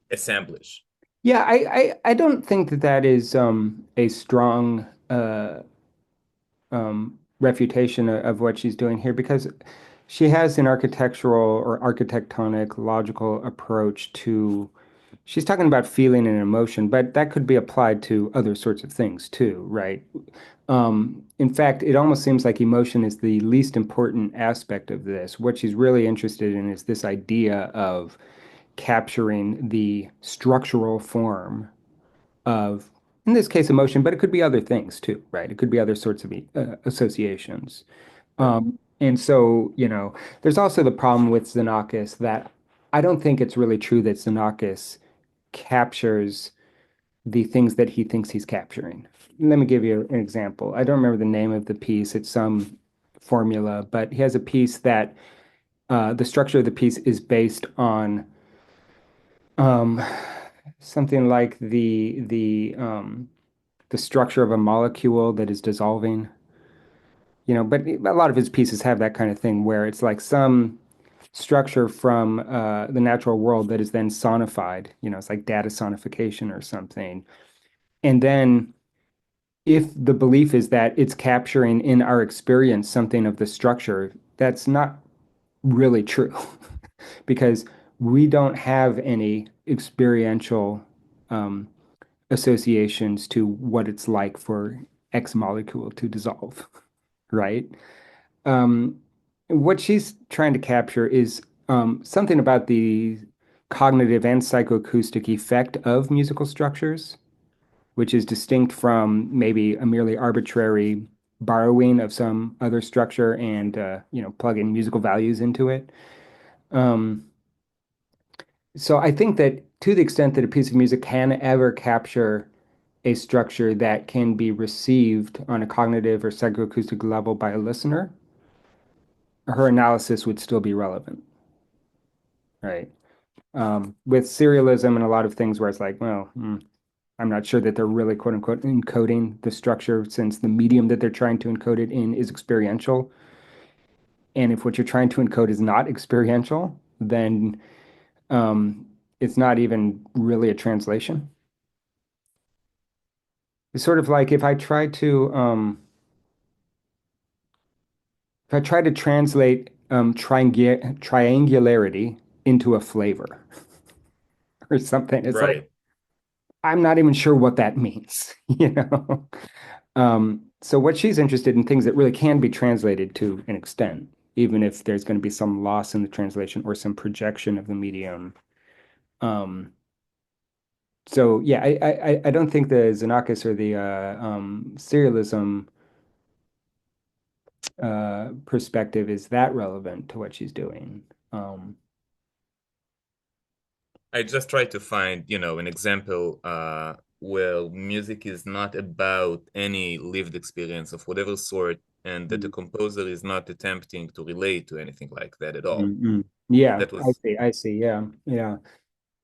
assemblage. Yeah, I don't think that that is a strong refutation of what she's doing here because she has an architectural or architectonic logical approach to she's talking about feeling and emotion, but that could be applied to other sorts of things too, right? In fact, it almost seems like emotion is the least important aspect of this. What she's really interested in is this idea of capturing the structural form of, in this case, emotion, but it could be other things too, right? It could be other sorts of associations. Right. And so, there's also the problem with Xenakis that I don't think it's really true that Xenakis captures the things that he thinks he's capturing. Let me give you an example. I don't remember the name of the piece. It's some formula, but he has a piece that the structure of the piece is based on um, something like the structure of a molecule that is dissolving. But a lot of his pieces have that kind of thing where it's like some structure from the natural world that is then sonified. It's like data sonification or something. And then if the belief is that it's capturing in our experience something of the structure, that's not really true because we don't have any experiential um, associations to what it's like for X molecule to dissolve, right? Um, what she's trying to capture is something about the cognitive and psychoacoustic effect of musical structures, which is distinct from maybe a merely arbitrary borrowing of some other structure and plugging musical values into it. Um, so I think that to the extent that a piece of music can ever capture a structure that can be received on a cognitive or psychoacoustic level by a listener, her analysis would still be relevant, right? With serialism and a lot of things where it's like, well, I'm not sure that they're really quote unquote encoding the structure since the medium that they're trying to encode it in is experiential. And if what you're trying to encode is not experiential, then um, it's not even really a translation. It's sort of like if I try to translate triangularity into a flavor or something, it's like Right. I'm not even sure what that means, you know? So what she's interested in things that really can be translated to an extent, even if there's going to be some loss in the translation or some projection of the medium. Um, so yeah, I don't think the Xenakis or the serialism perspective is that relevant to what she's doing. Um, I just try to find, an example where music is not about any lived experience of whatever sort, and that the mm, composer is not attempting to relate to anything like that at all. mm. Yeah, That was I see. Yeah, yeah.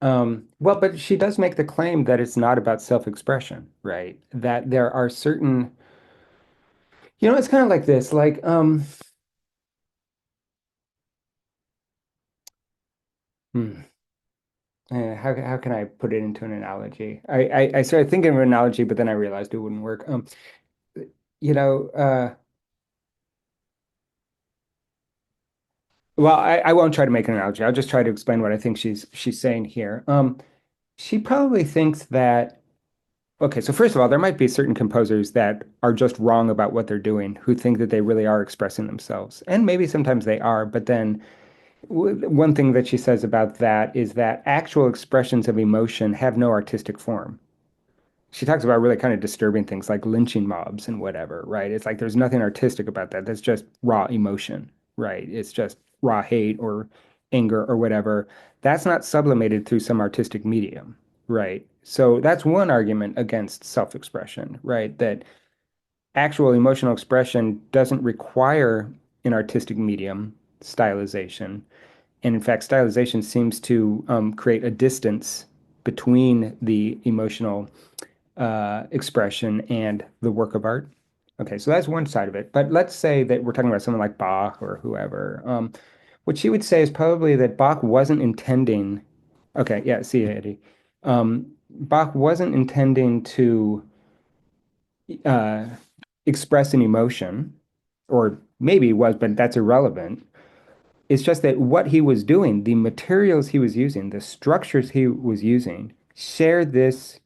Well, but she does make the claim that it's not about self-expression, right? That there are certain, it's kind of like this, like, hmm, how can I put it into an analogy? I started thinking of an analogy, but then I realized it wouldn't work. You know, well, I won't try to make an analogy. I'll just try to explain what I think she's saying here. She probably thinks that, okay, so first of all, there might be certain composers that are just wrong about what they're doing, who think that they really are expressing themselves. And maybe sometimes they are, but then one thing that she says about that is that actual expressions of emotion have no artistic form. She talks about really kind of disturbing things like lynching mobs and whatever, right? It's like there's nothing artistic about that. That's just raw emotion, right? It's just raw hate or anger or whatever. That's not sublimated through some artistic medium, right? So that's one argument against self-expression, right? That actual emotional expression doesn't require an artistic medium, stylization. And in fact, stylization seems to create a distance between the emotional expression and the work of art. Okay, so that's one side of it. But let's say that we're talking about someone like Bach or whoever. What she would say is probably that Bach wasn't intending. Okay, yeah, see, you, Eddie. Bach wasn't intending to uh, express an emotion, or maybe he was, but that's irrelevant. It's just that what he was doing, the materials he was using, the structures he was using, share this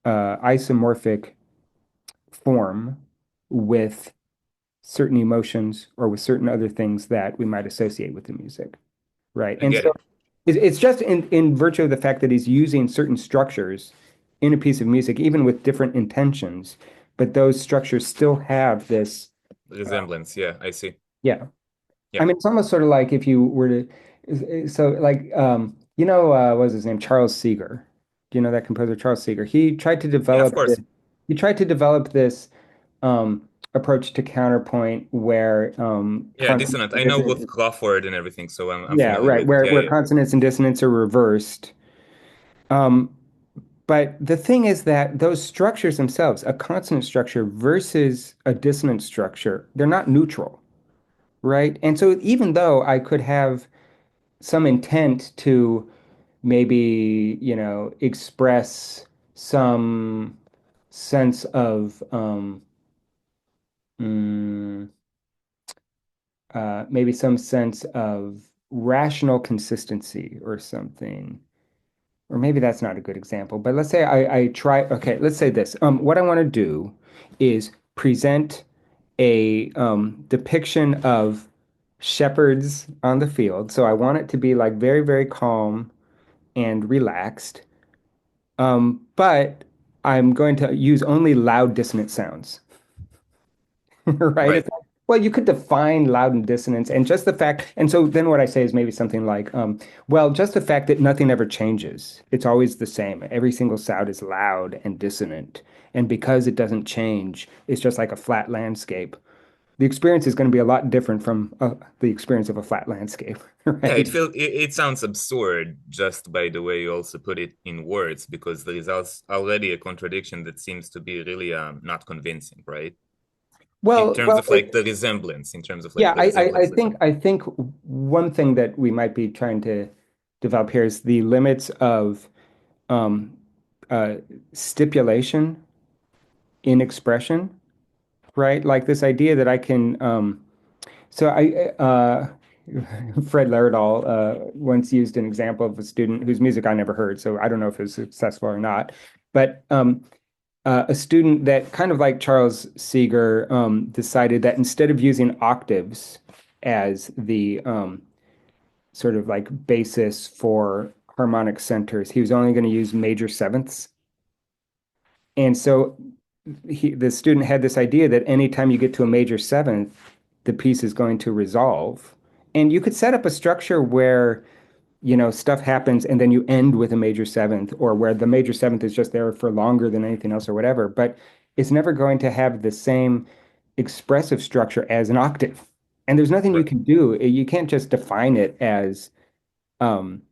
isomorphic form with certain emotions or with certain other things that we might associate with the music, right? I And get so it. it's just in virtue of the fact that he's using certain structures in a piece of music, even with different intentions, but those structures still have this, Resemblance, yeah, I see. yeah. I Yeah, mean, it's almost sort of like if you were to, so like, what was his name? Charles Seeger. Do you know that composer, Charles Seeger? yeah, of course. He tried to develop this approach to counterpoint where Yeah, consonants dissonant. and I know with dissonance, Crawford and everything, so I'm yeah, familiar right, with it. where Yeah, yeah. consonants and dissonants are reversed. Um, but the thing is that those structures themselves, a consonant structure versus a dissonant structure, they're not neutral, right? And so even though I could have some intent to maybe, express some sense of mm, maybe some sense of rational consistency or something. Or maybe that's not a good example, but let's say I try, okay, let's say this. What I want to do is present a depiction of shepherds on the field. So I want it to be like very, very calm and relaxed. But I'm going to use only loud dissonant sounds. Right? Right. It's like, well, you could define loud and dissonance and just the fact, and so then what I say is maybe something like, well, just the fact that nothing ever changes. It's always the same. Every single sound is loud and dissonant. And because it doesn't change, it's just like a flat landscape. The experience is going to be a lot different from the experience of a flat landscape, Yeah, right? it sounds absurd just by the way you also put it in words because there is also already a contradiction that seems to be really not convincing, right? In terms Well, of like the resemblance, in terms of like yeah, the resemblance between. I think one thing that we might be trying to develop here is the limits of um, uh, stipulation in expression, right? Like this idea that I can. So I Fred Laerdal once used an example of a student whose music I never heard, so I don't know if it was successful or not. But a student that kind of like Charles Seeger decided that instead of using octaves as the sort of like basis for harmonic centers, he was only going to use major sevenths. And so the student had this idea that anytime you get to a major seventh, the piece is going to resolve. And you could set up a structure where, stuff happens and then you end with a major seventh, or where the major seventh is just there for longer than anything else or whatever. But it's never going to have the same expressive structure as an octave. And there's nothing you Right. can do. You can't just define it as um,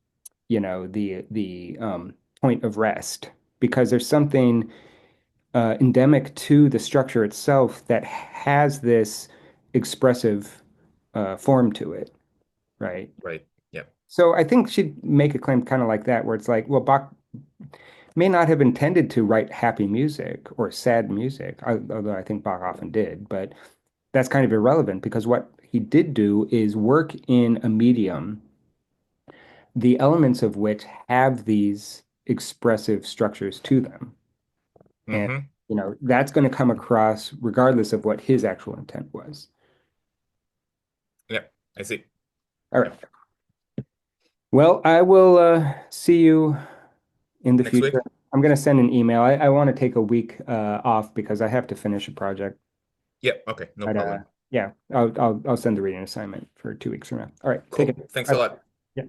the point of rest, because there's something endemic to the structure itself that has this expressive form to it, right? Right. Yeah. So I think she'd make a claim kind of like that, where it's like, well, Bach may not have intended to write happy music or sad music, although I think Bach often did, but that's kind of irrelevant because what he did do is work in a medium, the elements of which have these expressive structures to them. And, Mm-hmm. that's going to come across regardless of what his actual intent was. Yeah, I see. All Yeah. right. Well, I will see you in the Next future. week? I'm going to send an email. I want to take a week off because I have to finish a project. Yeah, okay, no But problem. yeah, I'll send the reading assignment for 2 weeks from now. All right, take Cool. it. Thanks a Bye. lot. Yeah.